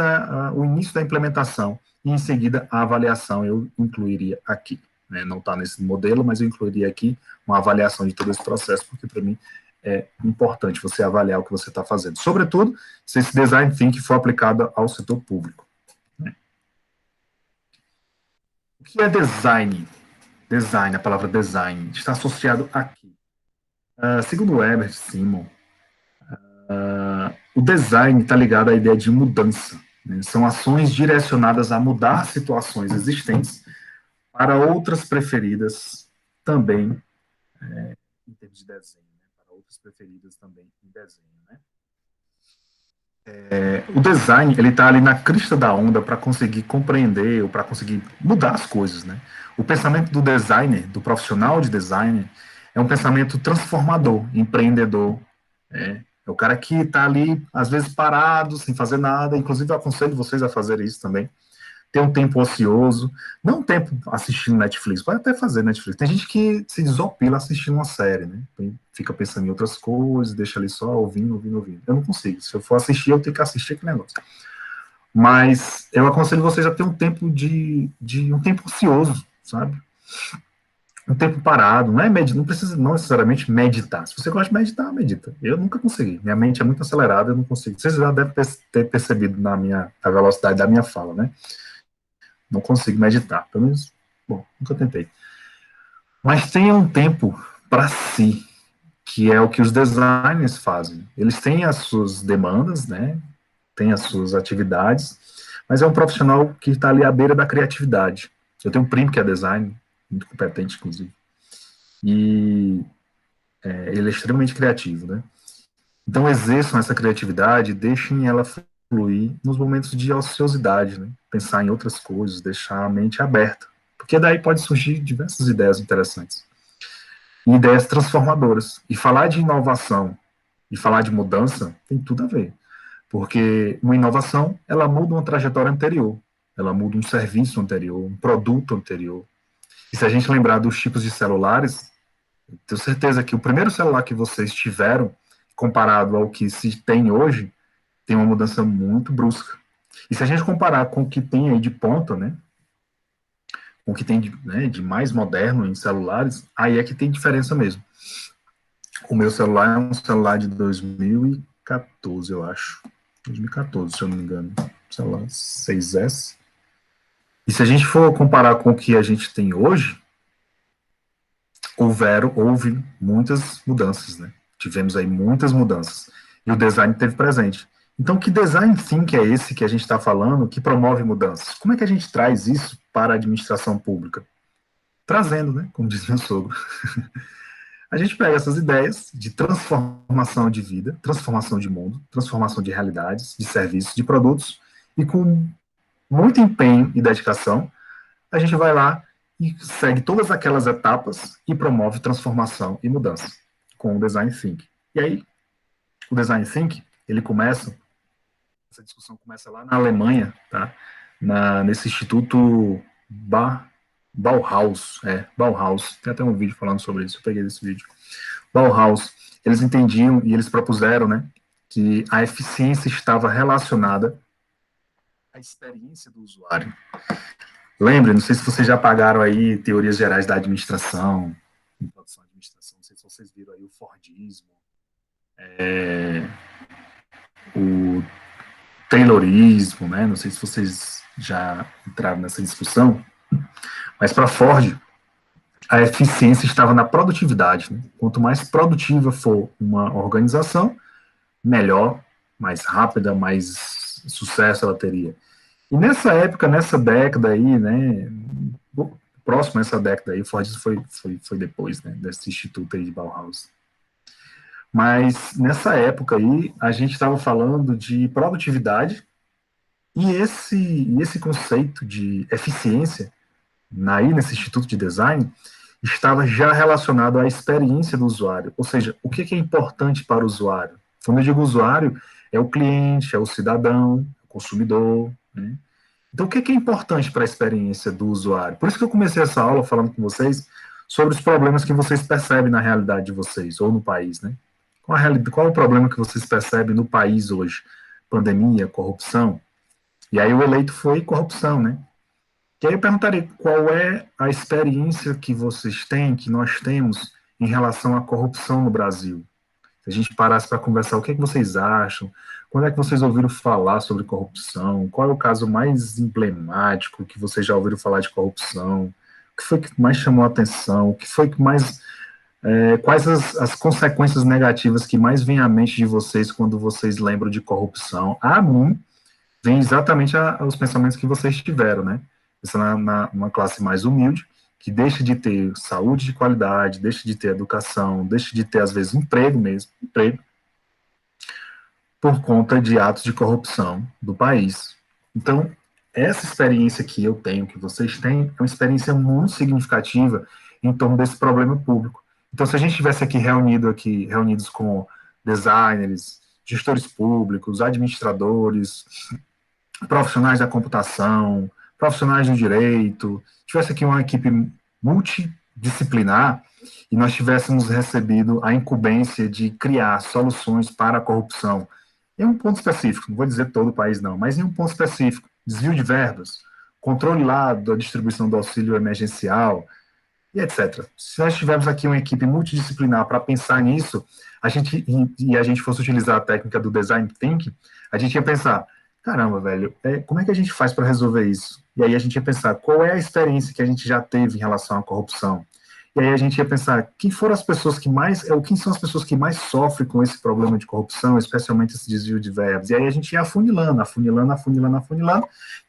o início da implementação. E em seguida a avaliação eu incluiria aqui. Né? Não está nesse modelo, mas eu incluiria aqui uma avaliação de todo esse processo, porque para mim é importante você avaliar o que você está fazendo. Sobretudo, se esse design thinking for aplicado ao setor público. Né? O que é design? Design, a palavra design, está associado aqui. Segundo o Herbert Simon, o design está ligado à ideia de mudança. Né? São ações direcionadas a mudar situações existentes para outras preferidas também em termos de desenho, né? Para outras preferidas também em desenho. Né? O design ele está ali na crista da onda para conseguir compreender ou para conseguir mudar as coisas. Né? O pensamento do designer, do profissional de designer, é um pensamento transformador, empreendedor. É o cara que está ali, às vezes, parado, sem fazer nada. Inclusive, eu aconselho vocês a fazerem isso também. Ter um tempo ocioso, não um tempo assistindo Netflix, pode até fazer Netflix. Tem gente que se desopila assistindo uma série, né? Fica pensando em outras coisas, deixa ali só ouvindo. Eu não consigo. Se eu for assistir, eu tenho que assistir aquele negócio. Mas eu aconselho vocês a ter um tempo um tempo ocioso, sabe? Um tempo parado, não precisa não necessariamente meditar. Se você gosta de meditar, medita. Eu nunca consegui. Minha mente é muito acelerada, eu não consigo. Vocês já devem ter percebido na velocidade da minha fala, né? Não consigo meditar. Pelo menos, bom, nunca tentei. Mas tenha um tempo para si, que é o que os designers fazem. Eles têm as suas demandas, né? Têm as suas atividades, mas é um profissional que está ali à beira da criatividade. Eu tenho um primo que é designer, muito competente, inclusive. E ele é extremamente criativo, né? Então, exerçam essa criatividade, deixem ela fluir nos momentos de ociosidade, né? Pensar em outras coisas, deixar a mente aberta. Porque daí pode surgir diversas ideias interessantes. E ideias transformadoras. E falar de inovação e falar de mudança tem tudo a ver. Porque uma inovação, ela muda uma trajetória anterior. Ela muda um serviço anterior, um produto anterior. E se a gente lembrar dos tipos de celulares, tenho certeza que o primeiro celular que vocês tiveram, comparado ao que se tem hoje, tem uma mudança muito brusca. E se a gente comparar com o que tem aí de ponta, né, com o que tem de mais moderno em celulares, aí é que tem diferença mesmo. O meu celular é um celular de 2014, eu acho. 2014, se eu não me engano. Celular 6S. E se a gente for comparar com o que a gente tem hoje, houve muitas mudanças, né? Tivemos aí muitas mudanças. E o design teve presente. Então, que design thinking é esse que a gente está falando que promove mudanças? Como é que a gente traz isso para a administração pública? Trazendo, né? Como diz meu sogro. A gente pega essas ideias de transformação de vida, transformação de mundo, transformação de realidades, de serviços, de produtos, e com muito empenho e dedicação, a gente vai lá e segue todas aquelas etapas e promove transformação e mudança com o Design Thinking. E aí, o Design Thinking, essa discussão começa lá na Alemanha, tá? Nesse Instituto Bauhaus, Bauhaus, tem até um vídeo falando sobre isso, eu peguei esse vídeo. Bauhaus, eles entendiam e eles propuseram, né, que a eficiência estava relacionada à experiência do usuário. Lembre, não sei se vocês já pagaram aí teorias gerais da administração, introdução à administração, não sei se vocês viram aí o Fordismo, o Taylorismo, né? Não sei se vocês já entraram nessa discussão, mas para Ford, a eficiência estava na produtividade, né? Quanto mais produtiva for uma organização, melhor, mais rápida, mais sucesso ela teria. E nessa época, nessa década aí, né, próximo a essa década aí, Ford foi depois, né, desse instituto aí de Bauhaus. Mas nessa época aí, a gente estava falando de produtividade e esse conceito de eficiência, aí nesse instituto de design, estava já relacionado à experiência do usuário. Ou seja, o que é importante para o usuário? Quando eu digo usuário, é o cliente, é o cidadão, o consumidor, né? Então, o que é importante para a experiência do usuário? Por isso que eu comecei essa aula falando com vocês sobre os problemas que vocês percebem na realidade de vocês, ou no país, né? Qual é o problema que vocês percebem no país hoje? Pandemia, corrupção? E aí o eleito foi corrupção, né? E aí eu perguntaria qual é a experiência que vocês têm, que nós temos, em relação à corrupção no Brasil. Se a gente parasse para conversar, o que é que vocês acham? Quando é que vocês ouviram falar sobre corrupção? Qual é o caso mais emblemático que vocês já ouviram falar de corrupção? O que foi que mais chamou a atenção? O que foi que mais... quais as consequências negativas que mais vêm à mente de vocês quando vocês lembram de corrupção? A mim, vem exatamente os pensamentos que vocês tiveram, né? Pensando numa classe mais humilde, que deixa de ter saúde de qualidade, deixa de ter educação, deixa de ter, às vezes, emprego mesmo, por conta de atos de corrupção do país. Então, essa experiência que eu tenho, que vocês têm, é uma experiência muito significativa em torno desse problema público. Então, se a gente estivesse reunidos com designers, gestores públicos, administradores, profissionais da computação, profissionais do direito, tivesse aqui uma equipe multidisciplinar e nós tivéssemos recebido a incumbência de criar soluções para a corrupção, em um ponto específico, não vou dizer todo o país não, mas em um ponto específico, desvio de verbas, controle lá da distribuição do auxílio emergencial, e etc. Se nós tivermos aqui uma equipe multidisciplinar para pensar nisso, a gente fosse utilizar a técnica do design thinking, a gente ia pensar, caramba, velho, como é que a gente faz para resolver isso? E aí a gente ia pensar, qual é a experiência que a gente já teve em relação à corrupção? E aí a gente ia pensar, quem são as pessoas que mais sofrem com esse problema de corrupção, especialmente esse desvio de verbas? E aí a gente ia afunilando,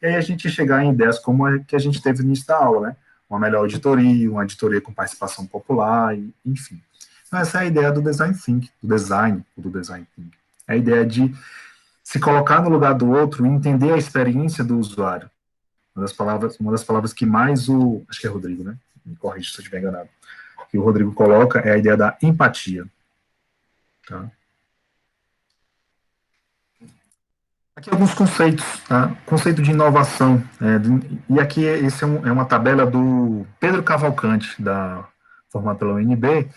e aí a gente ia chegar em ideias como a que a gente teve no início da aula, né? Uma melhor auditoria, uma auditoria com participação popular, enfim. Então essa é a ideia do design thinking, do design thinking. É a ideia de se colocar no lugar do outro e entender a experiência do usuário. Uma das palavras que mais acho que é Rodrigo, né? Me corrija se eu estiver enganado. Que o Rodrigo coloca é a ideia da empatia. Tá? Aqui alguns conceitos, tá? Conceito de inovação. E aqui esse é uma tabela do Pedro Cavalcante, formado pela UNB.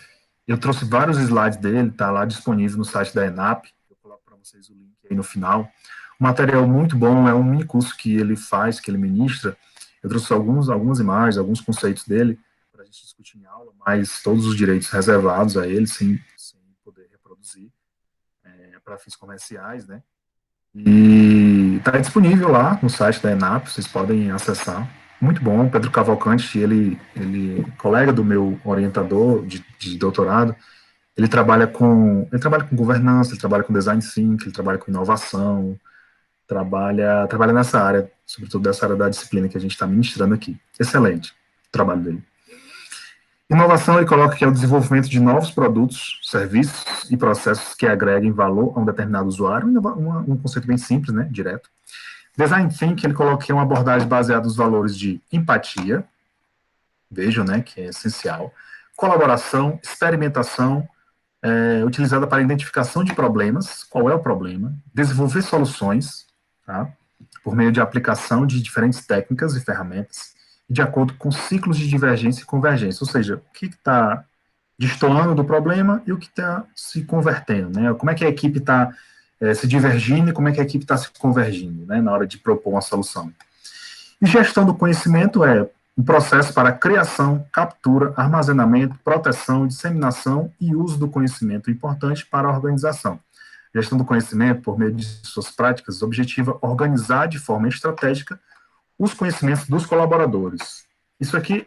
Eu trouxe vários slides dele, tá lá disponível no site da ENAP. Eu coloco para vocês o link aí no final. Um material muito bom, é um mini curso que ele faz, que ele ministra. Eu trouxe algumas imagens, alguns conceitos dele para a gente discutir em aula, mas todos os direitos reservados a ele, sem poder reproduzir, para fins comerciais, né? E está disponível lá no site da ENAP, vocês podem acessar. Muito bom, Pedro Cavalcante, ele colega do meu orientador de doutorado, ele trabalha com governança, ele trabalha com design thinking, ele trabalha com inovação, trabalha nessa área, sobretudo dessa área da disciplina que a gente está ministrando aqui. Excelente o trabalho dele. Inovação, ele coloca que é o desenvolvimento de novos produtos, serviços e processos que agreguem valor a um determinado usuário, um conceito bem simples, né, direto. Design Thinking, ele coloca que é uma abordagem baseada nos valores de empatia, vejam, né, que é essencial, colaboração, experimentação, utilizada para identificação de problemas, qual é o problema, desenvolver soluções, tá, por meio de aplicação de diferentes técnicas e ferramentas, de acordo com ciclos de divergência e convergência, ou seja, o que está destoando do problema e o que está se convertendo, né? Como é que a equipe está se divergindo e como é que a equipe está se convergindo, né, na hora de propor uma solução. E gestão do conhecimento um processo para criação, captura, armazenamento, proteção, disseminação e uso do conhecimento importante para a organização. Gestão do conhecimento, por meio de suas práticas, objetiva organizar de forma estratégica os conhecimentos dos colaboradores. Isso aqui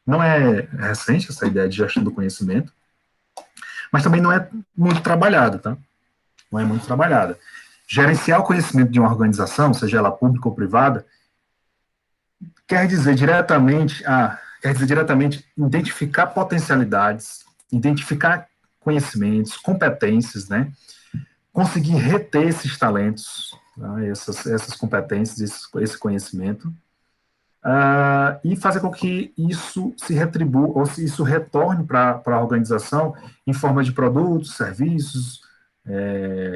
não é recente, essa ideia de gestão do conhecimento, mas também não é muito trabalhada, tá? Não é muito trabalhada. Gerenciar o conhecimento de uma organização, seja ela pública ou privada, quer dizer diretamente identificar potencialidades, identificar conhecimentos, competências, né? Conseguir reter esses talentos, tá? essas competências, esse conhecimento, e fazer com que isso se retribua, ou se isso retorne para a organização em forma de produtos, serviços,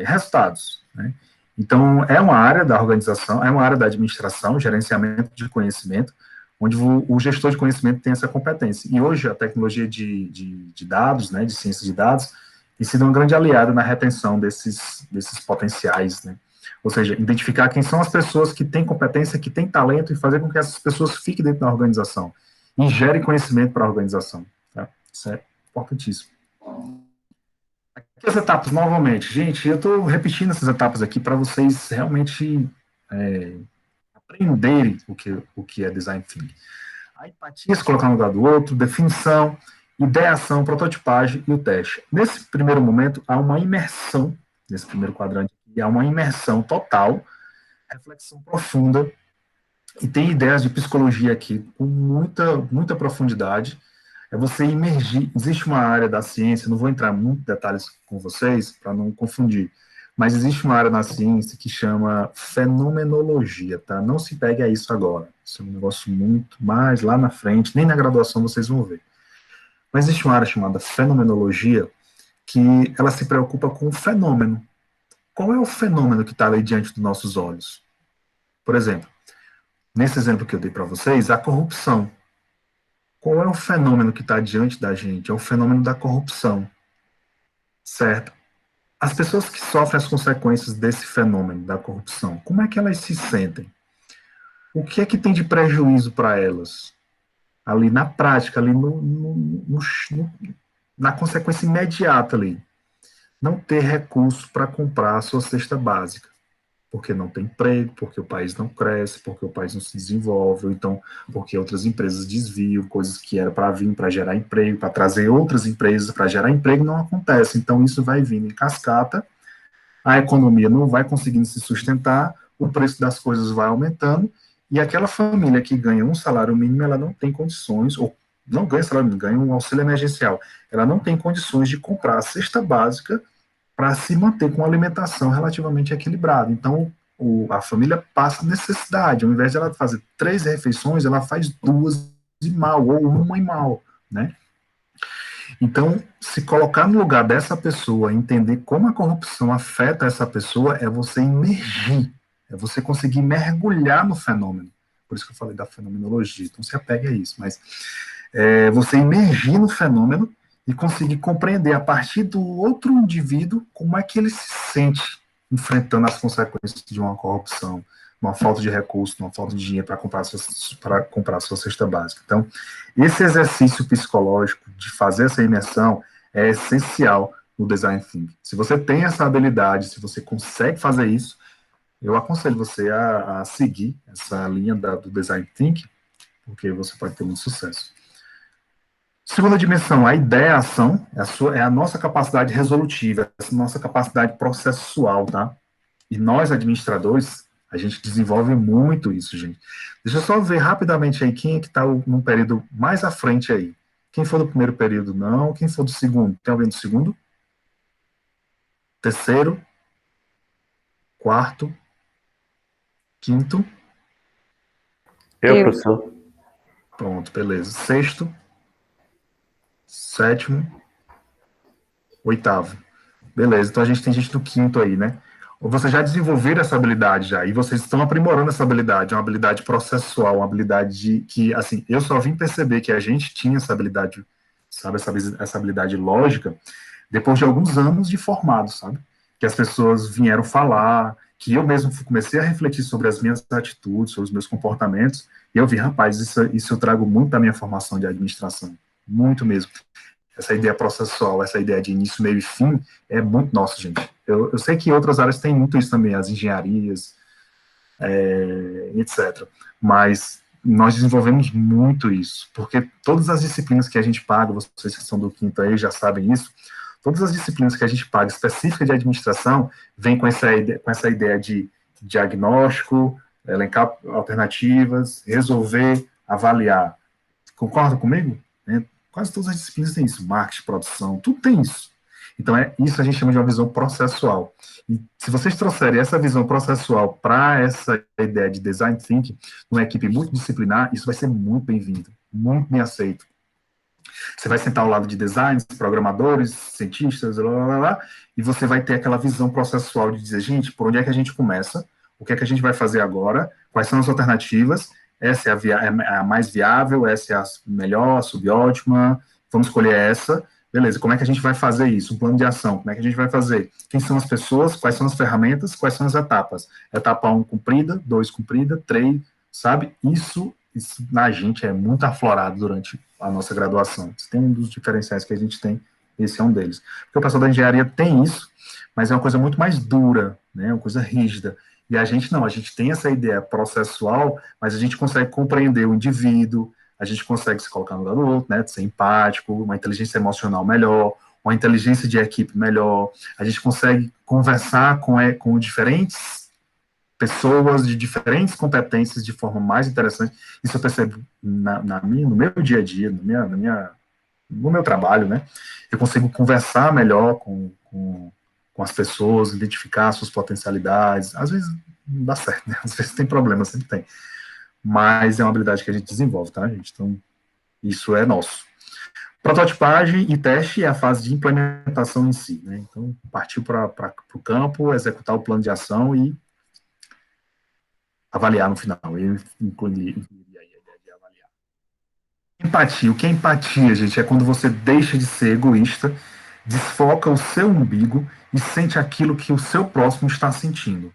resultados, né? Então, é uma área da organização, é uma área da administração, gerenciamento de conhecimento, onde o gestor de conhecimento tem essa competência. E hoje, a tecnologia de dados, né, de ciência de dados, tem sido uma grande aliada na retenção desses potenciais, né? Ou seja, identificar quem são as pessoas que têm competência, que têm talento, e fazer com que essas pessoas fiquem dentro da organização e gerem conhecimento para a organização. Tá? Isso é importantíssimo. Aqui as etapas, novamente. Gente, eu estou repetindo essas etapas aqui para vocês realmente aprenderem o que é design thinking. A empatia, se colocar no lugar do outro, definição, ideação, prototipagem e o teste. Nesse primeiro momento, há uma imersão, nesse primeiro quadrante, há uma imersão total, reflexão profunda, e tem ideias de psicologia aqui com muita profundidade. É você imergir. Existe uma área da ciência, não vou entrar em muitos detalhes com vocês, para não confundir, mas existe uma área na ciência que chama fenomenologia, tá? Não se pegue a isso agora. Isso é um negócio muito mais lá na frente, nem na graduação vocês vão ver. Mas existe uma área chamada fenomenologia, que ela se preocupa com o fenômeno. Qual é o fenômeno que está ali diante dos nossos olhos? Por exemplo, nesse exemplo que eu dei para vocês, a corrupção. Qual é o fenômeno que está diante da gente? É o fenômeno da corrupção, certo? As pessoas que sofrem as consequências desse fenômeno da corrupção, como é que elas se sentem? O que é que tem de prejuízo para elas? Ali na prática, ali na consequência imediata ali. Não ter recurso para comprar a sua cesta básica. Porque não tem emprego, porque o país não cresce, porque o país não se desenvolve, ou então porque outras empresas desviam coisas que era para vir para gerar emprego, para trazer outras empresas para gerar emprego, não acontece. Então isso vai vindo em cascata, a economia não vai conseguindo se sustentar, o preço das coisas vai aumentando, e aquela família que ganha um salário mínimo, ela não tem condições, ou não ganha salário mínimo, ganha um auxílio emergencial, ela não tem condições de comprar a cesta básica para se manter com uma alimentação relativamente equilibrada. Então, a família passa necessidade. Ao invés de ela fazer 3 refeições, ela faz 2 e mal, ou 1 e mal, né? Então, se colocar no lugar dessa pessoa, entender como a corrupção afeta essa pessoa, é você imergir, é você conseguir mergulhar no fenômeno. Por isso que eu falei da fenomenologia. Então, se apegue a isso. Mas você imergir no fenômeno e conseguir compreender a partir do outro indivíduo como é que ele se sente enfrentando as consequências de uma corrupção, uma falta de recurso, uma falta de dinheiro para comprar a sua cesta básica. Então, esse exercício psicológico de fazer essa imersão é essencial no design thinking. Se você tem essa habilidade, se você consegue fazer isso, eu aconselho você a seguir essa linha do design thinking, porque você pode ter muito sucesso. Segunda dimensão, a ideação, é a nossa capacidade resolutiva, a nossa capacidade processual, tá? E nós, administradores, a gente desenvolve muito isso, gente. Deixa eu só ver rapidamente aí quem é que está num período mais à frente aí. Quem for do primeiro período, não. Quem for do segundo? Tem alguém do segundo? Terceiro? Quarto? Quinto? Eu, professor. Pronto, beleza. Sexto? Sétimo, oitavo. Beleza, então a gente tem gente do quinto aí, né? Vocês já desenvolveram essa habilidade já, e vocês estão aprimorando essa habilidade, é uma habilidade processual, uma habilidade que, assim, eu só vim perceber que a gente tinha essa habilidade, sabe, essa habilidade lógica, depois de alguns anos de formado, sabe? Que as pessoas vieram falar, que eu mesmo comecei a refletir sobre as minhas atitudes, sobre os meus comportamentos, E eu vi, rapaz, isso eu trago muito da minha formação de administração, muito mesmo. Essa ideia processual, essa ideia de início, meio e fim, é muito nosso, gente. Eu sei que outras áreas têm muito isso também, as engenharias, etc. Mas nós desenvolvemos muito isso, porque todas as disciplinas que a gente paga, vocês que são do quinto aí já sabem isso, todas as disciplinas que a gente paga específicas de administração vêm com essa ideia de diagnóstico, elencar alternativas, resolver, avaliar. Concorda comigo? Quase todas as disciplinas têm isso, marketing, produção, tudo tem isso. Então, isso a gente chama de uma visão processual. E se vocês trouxerem essa visão processual para essa ideia de design thinking, numa equipe multidisciplinar, isso vai ser muito bem-vindo, muito bem aceito. Você vai sentar ao lado de designers, programadores, cientistas, e você vai ter aquela visão processual de dizer, gente, por onde é que a gente começa? O que é que a gente vai fazer agora? Quais são as alternativas? Essa é a mais viável, essa é a melhor, a subótima, vamos escolher essa. Beleza, como é que a gente vai fazer isso? Um plano de ação, como é que a gente vai fazer? Quem são as pessoas? Quais são as ferramentas? Quais são as etapas? Etapa 1 cumprida, 2 cumprida, 3, sabe? Isso na gente é muito aflorado durante a nossa graduação. Tem um dos diferenciais que a gente tem, esse é um deles. Porque o pessoal da engenharia tem isso, mas é uma coisa muito mais dura, né? Uma coisa rígida. E a gente não, a gente tem essa ideia processual, mas a gente consegue compreender o indivíduo, a gente consegue se colocar no lugar do outro, né? Ser empático, uma inteligência emocional melhor, uma inteligência de equipe melhor, a gente consegue conversar com diferentes pessoas de diferentes competências de forma mais interessante. Isso eu percebo no meu dia a dia, no meu trabalho, né? Eu consigo conversar melhor com as pessoas, identificar suas potencialidades. Às vezes não dá certo, né? Às vezes tem problema, sempre tem. Mas é uma habilidade que a gente desenvolve, tá, gente? Então, isso é nosso. Prototipagem e teste é a fase de implementação em si, né? Então, partiu para o campo, executar o plano de ação e avaliar no final. Eu incluiria a ideia de avaliar. Empatia. O que é empatia, gente? É quando você deixa de ser egoísta, desfoca o seu umbigo e sente aquilo que o seu próximo está sentindo.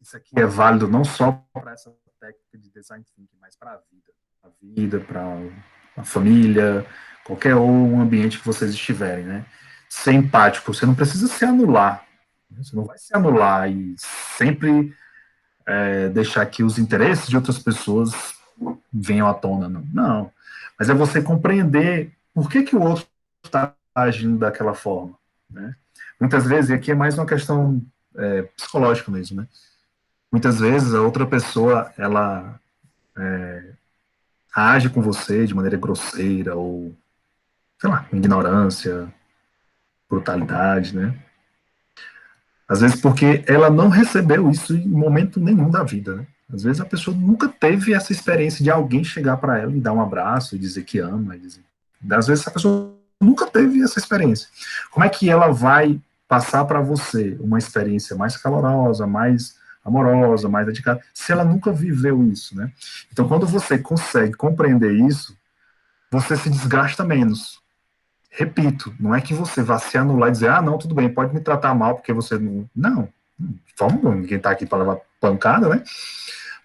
Isso aqui é válido não só para essa técnica de design thinking, mas para a vida. A vida, para a família, qualquer um ambiente que vocês estiverem, né? Ser empático. Você não precisa se anular. Você não vai se anular e sempre deixar que os interesses de outras pessoas venham à tona, não. Não. Mas é você compreender por que o outro está agindo daquela forma, né? Muitas vezes, e aqui é mais uma questão psicológica mesmo, né? Muitas vezes a outra pessoa, ela age com você de maneira grosseira ou, sei lá, com ignorância, brutalidade, né? Às vezes porque ela não recebeu isso em momento nenhum da vida, né? Às vezes a pessoa nunca teve essa experiência de alguém chegar para ela e dar um abraço e dizer que ama. Às vezes a pessoa nunca teve essa experiência. Como é que ela vai passar para você uma experiência mais calorosa, mais amorosa, mais dedicada, se ela nunca viveu isso, né? Então, quando você consegue compreender isso, você se desgasta menos. Repito, não é que você vá se anular e dizer, ah, não, tudo bem, pode me tratar mal porque você não. Não, de forma alguma, ninguém está aqui para levar pancada, né?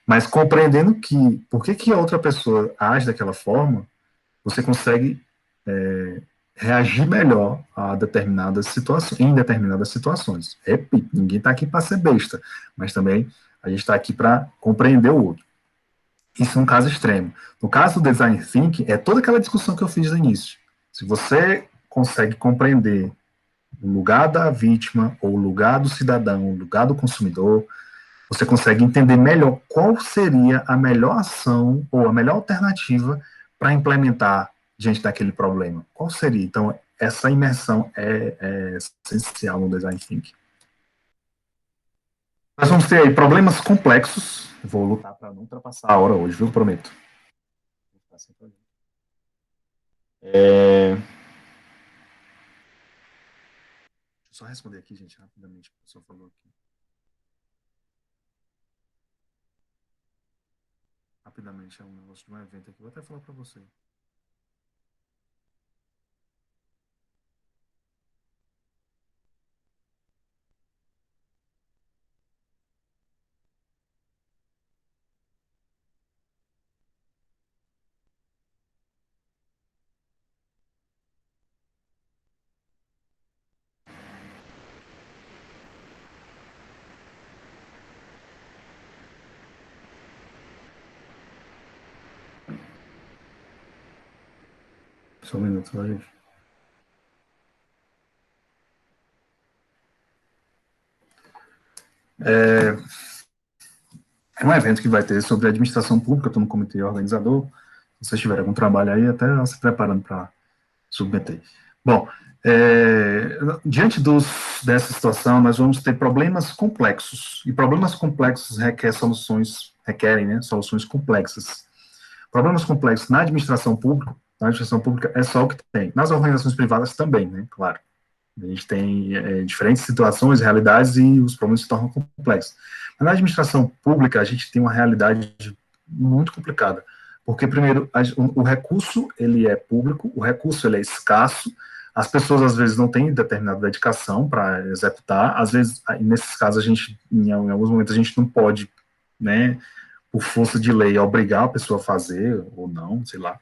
Mas compreendendo que, por que a outra pessoa age daquela forma, você consegue reagir melhor a determinadas situações, em determinadas situações. Repito, ninguém está aqui para ser besta, mas também a gente está aqui para compreender o outro. Isso é um caso extremo. No caso do design thinking, é toda aquela discussão que eu fiz no início. Se você consegue compreender o lugar da vítima, ou o lugar do cidadão, o lugar do consumidor, você consegue entender melhor qual seria a melhor ação ou a melhor alternativa para implementar diante daquele problema. Qual seria? Então, essa imersão é essencial no design thinking. Nós vamos ter aí problemas complexos. Vou lutar para não ultrapassar a hora hoje, viu? Prometo. Deixa eu só responder aqui, gente, rapidamente. O pessoal falou aqui. Rapidamente, é um negócio de um evento aqui. Vou até falar para você. Só um minuto, tá, gente? É um evento que vai ter sobre administração pública, estou no comitê organizador. Se vocês tiverem algum trabalho aí, até se preparando para submeter. Bom, diante dessa situação, nós vamos ter problemas complexos, e problemas complexos requerem, né, soluções complexas. Problemas complexos na administração pública é só o que tem. Nas organizações privadas também, né, claro. A gente tem diferentes situações, realidades, e os problemas se tornam complexos. Mas na administração pública, a gente tem uma realidade muito complicada, porque, primeiro, o recurso, ele é público, o recurso, ele é escasso, as pessoas, às vezes, não têm determinada dedicação para executar, às vezes, nesses casos, em alguns momentos, a gente não pode, né, por força de lei, obrigar a pessoa a fazer, ou não, sei lá.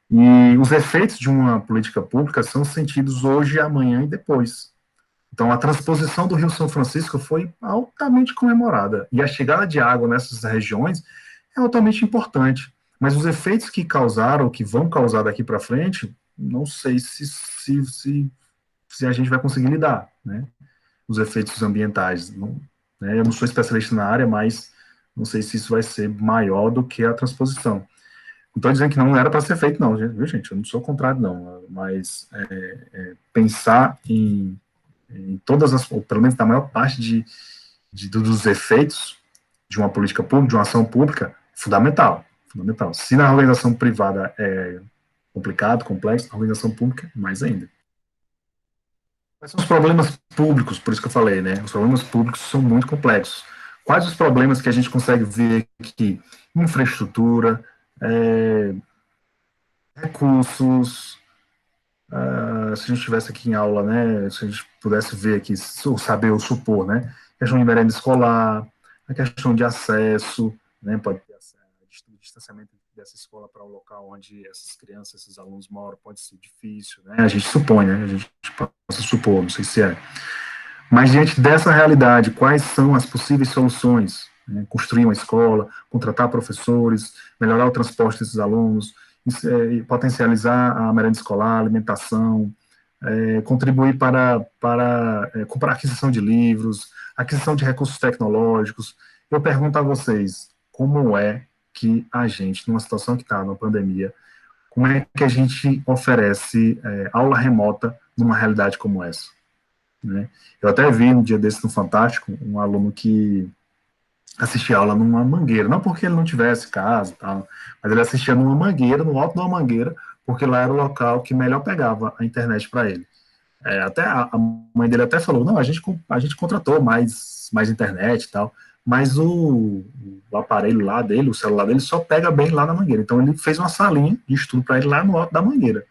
E os efeitos de uma política pública são sentidos hoje, amanhã e depois. Então, a transposição do Rio São Francisco foi altamente comemorada, e a chegada de água nessas regiões é altamente importante. Mas os efeitos que causaram, que vão causar daqui para frente, não sei se a gente vai conseguir lidar, né? Os efeitos ambientais. Não, né? Eu não sou especialista na área, mas não sei se isso vai ser maior do que a transposição. Não estou dizendo que não era para ser feito, não, viu, gente? Eu não sou contrário, não. Mas pensar em todas as, ou pelo menos da maior parte dos efeitos de uma política pública, de uma ação pública, fundamental. Se na organização privada é complicado, complexo, na organização pública, mais ainda. Quais são os problemas públicos? Por isso que eu falei, né? Os problemas públicos são muito complexos. Quais os problemas que a gente consegue ver aqui? Infraestrutura, recursos, se a gente estivesse aqui em aula, né, se a gente pudesse ver aqui, saber ou supor, né, questão de merenda escolar, a questão de acesso, né, pode ter o distanciamento dessa escola para o local onde essas crianças, esses alunos moram, pode ser difícil, né, a gente supõe, né, a gente possa supor, não sei se é. Mas diante dessa realidade, quais são as possíveis soluções? Né, construir uma escola, contratar professores, melhorar o transporte desses alunos, potencializar a merenda escolar, alimentação, contribuir para comprar aquisição de livros, aquisição de recursos tecnológicos. Eu pergunto a vocês, como é que a gente, numa situação que está na pandemia, como é que a gente oferece aula remota numa realidade como essa? Né? Eu até vi um dia desse no Fantástico, um aluno que assistia aula numa mangueira, não porque ele não tivesse casa e tal, mas ele assistia numa mangueira, no alto de uma mangueira, porque lá era o local que melhor pegava a internet para ele. Até a mãe dele até falou, não, a gente contratou mais internet e tal, mas o aparelho lá dele, o celular dele, só pega bem lá na mangueira. Então ele fez uma salinha de estudo para ele lá no alto da mangueira.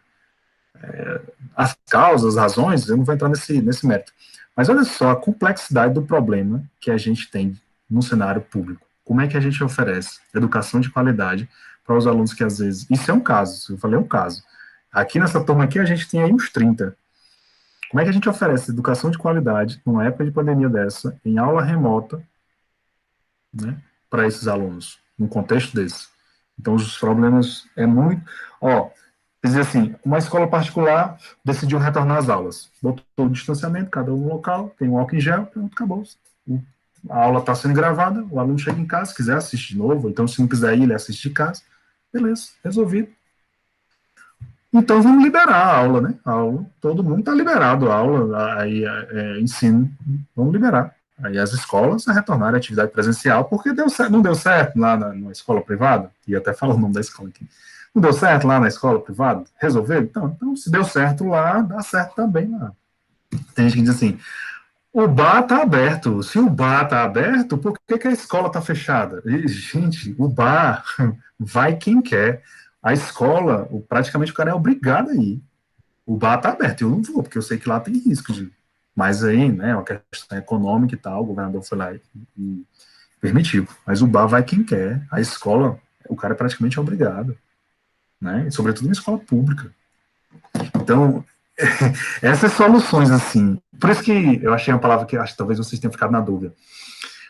As causas, as razões, eu não vou entrar nesse mérito. Mas olha só a complexidade do problema que a gente tem no cenário público. Como é que a gente oferece educação de qualidade para os alunos que, às vezes... Isso é um caso, eu falei um caso. Aqui nessa turma aqui, a gente tem aí uns 30. Como é que a gente oferece educação de qualidade, numa época de pandemia dessa, em aula remota, né, para esses alunos, num contexto desse? Então, os problemas é muito... quer dizer assim, uma escola particular decidiu retornar às aulas. Botou o distanciamento, cada um no local, tem um álcool em gel, pronto, acabou. A aula está sendo gravada, o aluno chega em casa, se quiser assistir de novo, então se não quiser ir, ele assiste de casa. Beleza, resolvido. Então vamos liberar a aula, né? A aula, todo mundo está liberado, a aula, aí ensino, vamos liberar. Aí as escolas retornarem à atividade presencial, porque não deu certo lá na escola privada, e até falo o nome da escola aqui. Não deu certo lá na escola privada? Resolveu? Então, se deu certo lá, dá certo também lá. Tem gente que diz assim, o bar está aberto. Se o bar está aberto, por que a escola está fechada? E, gente, o bar vai quem quer. A escola, praticamente o cara é obrigado a ir. O bar está aberto, eu não vou, porque eu sei que lá tem risco. Mas aí, né, uma questão econômica e tal, o governador foi lá e permitiu. Mas o bar vai quem quer. A escola, o cara é praticamente obrigado. Né? E, sobretudo, uma escola pública. Então, essas soluções, assim, por isso que eu achei uma palavra que acho que talvez vocês tenham ficado na dúvida.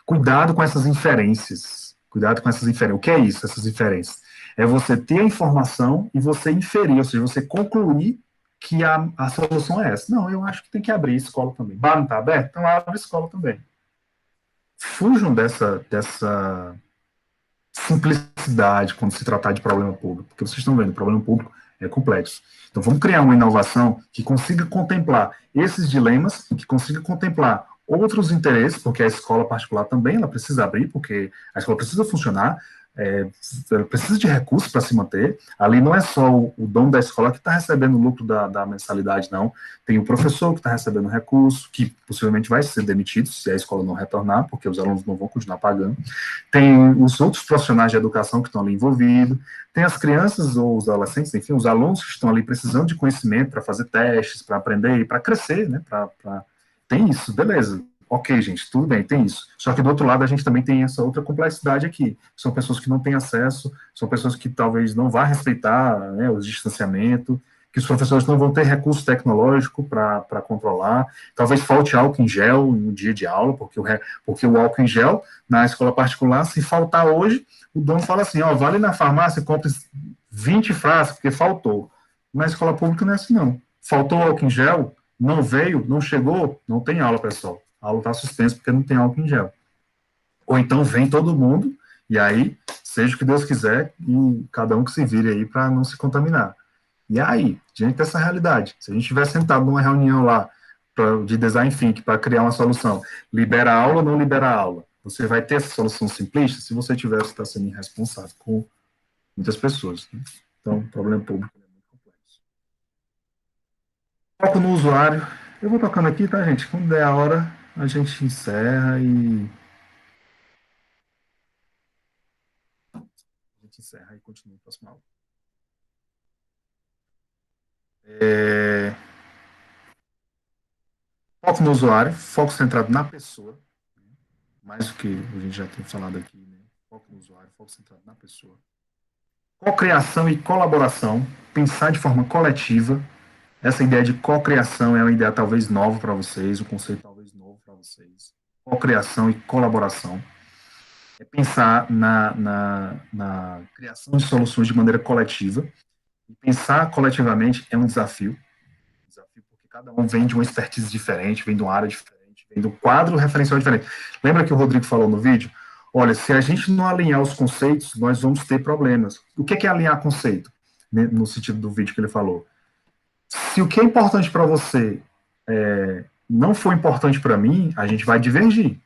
Cuidado com essas inferências. Cuidado com essas inferências. O que é isso, essas inferências? É você ter a informação e você inferir, ou seja, você concluir que a solução é essa. Não, eu acho que tem que abrir escola também. Bar não está aberto? Então abre escola também. Fujam dessa simplicidade quando se tratar de problema público, porque vocês estão vendo, o problema público é complexo. Então vamos criar uma inovação que consiga contemplar esses dilemas, que consiga contemplar outros interesses, porque a escola particular também ela precisa abrir, porque a escola precisa funcionar, ela precisa de recursos para se manter. Ali não é só o dono da escola que está recebendo o lucro da mensalidade, não. Tem o professor que está recebendo recurso, que possivelmente vai ser demitido se a escola não retornar, porque os alunos não vão continuar pagando. Tem os outros profissionais de educação que estão ali envolvidos, tem as crianças ou os adolescentes, enfim, os alunos que estão ali precisando de conhecimento para fazer testes, para aprender e para crescer, né? Tem isso, beleza. Ok, gente, tudo bem, tem isso. Só que do outro lado a gente também tem essa outra complexidade aqui. São pessoas que não têm acesso, são pessoas que talvez não vá respeitar, né, o distanciamento, que os professores não vão ter recurso tecnológico para controlar, talvez falte álcool em gel no dia de aula, porque o álcool em gel, na escola particular, se faltar hoje, o dono fala assim, ó, vai ali na farmácia e compre 20 frascos, porque faltou. Na escola pública não é assim, não. Faltou álcool em gel, não veio, não chegou, não tem aula, pessoal. A aula está suspensa porque não tem álcool em gel. Ou então vem todo mundo, e aí, seja o que Deus quiser, e cada um que se vire aí para não se contaminar. E aí, diante dessa realidade, se a gente estiver sentado numa reunião lá de design thinking para criar uma solução, libera a aula ou não libera a aula? Você vai ter essa solução simplista se você tivesse estar sendo irresponsável com muitas pessoas. Né? Então, o problema público é muito complexo. Foco no usuário. Eu vou tocando aqui, tá, gente? Quando der a hora, a gente encerra e continua a próxima aula. Foco no usuário, foco centrado na pessoa, mais do que a gente já tem falado aqui, né? Foco no usuário, foco centrado na pessoa. Cocriação e colaboração, pensar de forma coletiva. Essa ideia de cocriação é uma ideia talvez nova para vocês, um conceito talvez novo para vocês. Cocriação e colaboração. É pensar na criação de soluções de maneira coletiva. E pensar coletivamente é um desafio. Porque cada um vem de uma expertise diferente, vem de uma área diferente, vem de um quadro referencial diferente. Lembra que o Rodrigo falou no vídeo? Olha, se a gente não alinhar os conceitos, nós vamos ter problemas. O que é alinhar conceito? No sentido do vídeo que ele falou. Se o que é importante para você não for importante para mim, a gente vai divergir.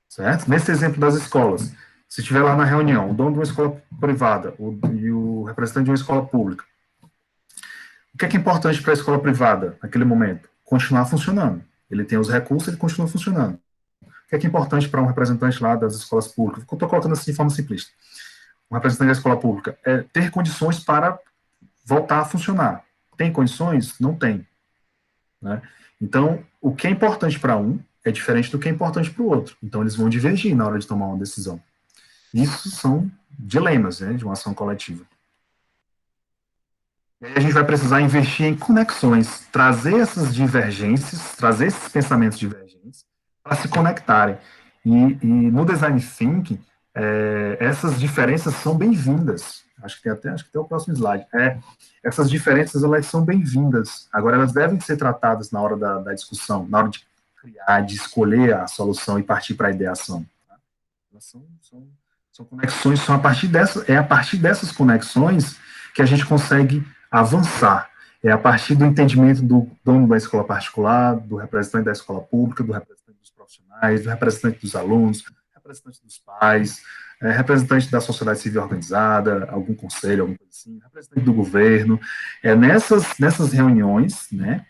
Certo? Nesse exemplo das escolas, se estiver lá na reunião, o dono de uma escola privada e o representante de uma escola pública, o que é importante para a escola privada naquele momento? Continuar funcionando. Ele tem os recursos, ele continua funcionando. O que é importante para um representante lá das escolas públicas? Estou colocando assim de forma simplista. Um representante da escola pública é ter condições para voltar a funcionar. Tem condições? Não tem. Né? Então, o que é importante para um é diferente do que é importante para o outro. Então, eles vão divergir na hora de tomar uma decisão. Isso são dilemas, né, de uma ação coletiva. E aí a gente vai precisar investir em conexões, trazer essas divergências, trazer esses pensamentos divergentes para se conectarem. E no Design Thinking, essas diferenças são bem-vindas. Acho que tem até o próximo slide. Essas diferenças, elas são bem-vindas. Agora, elas devem ser tratadas na hora da discussão, na hora de criar, de escolher a solução e partir para a ideação. Tá? Elas são conexões, a partir dessas conexões que a gente consegue avançar. É a partir do entendimento do dono da escola particular, do representante da escola pública, do representante dos profissionais, do representante dos alunos, representante dos pais, representante da sociedade civil organizada, algum conselho, alguma coisa assim, representante do governo. Nessas reuniões, né,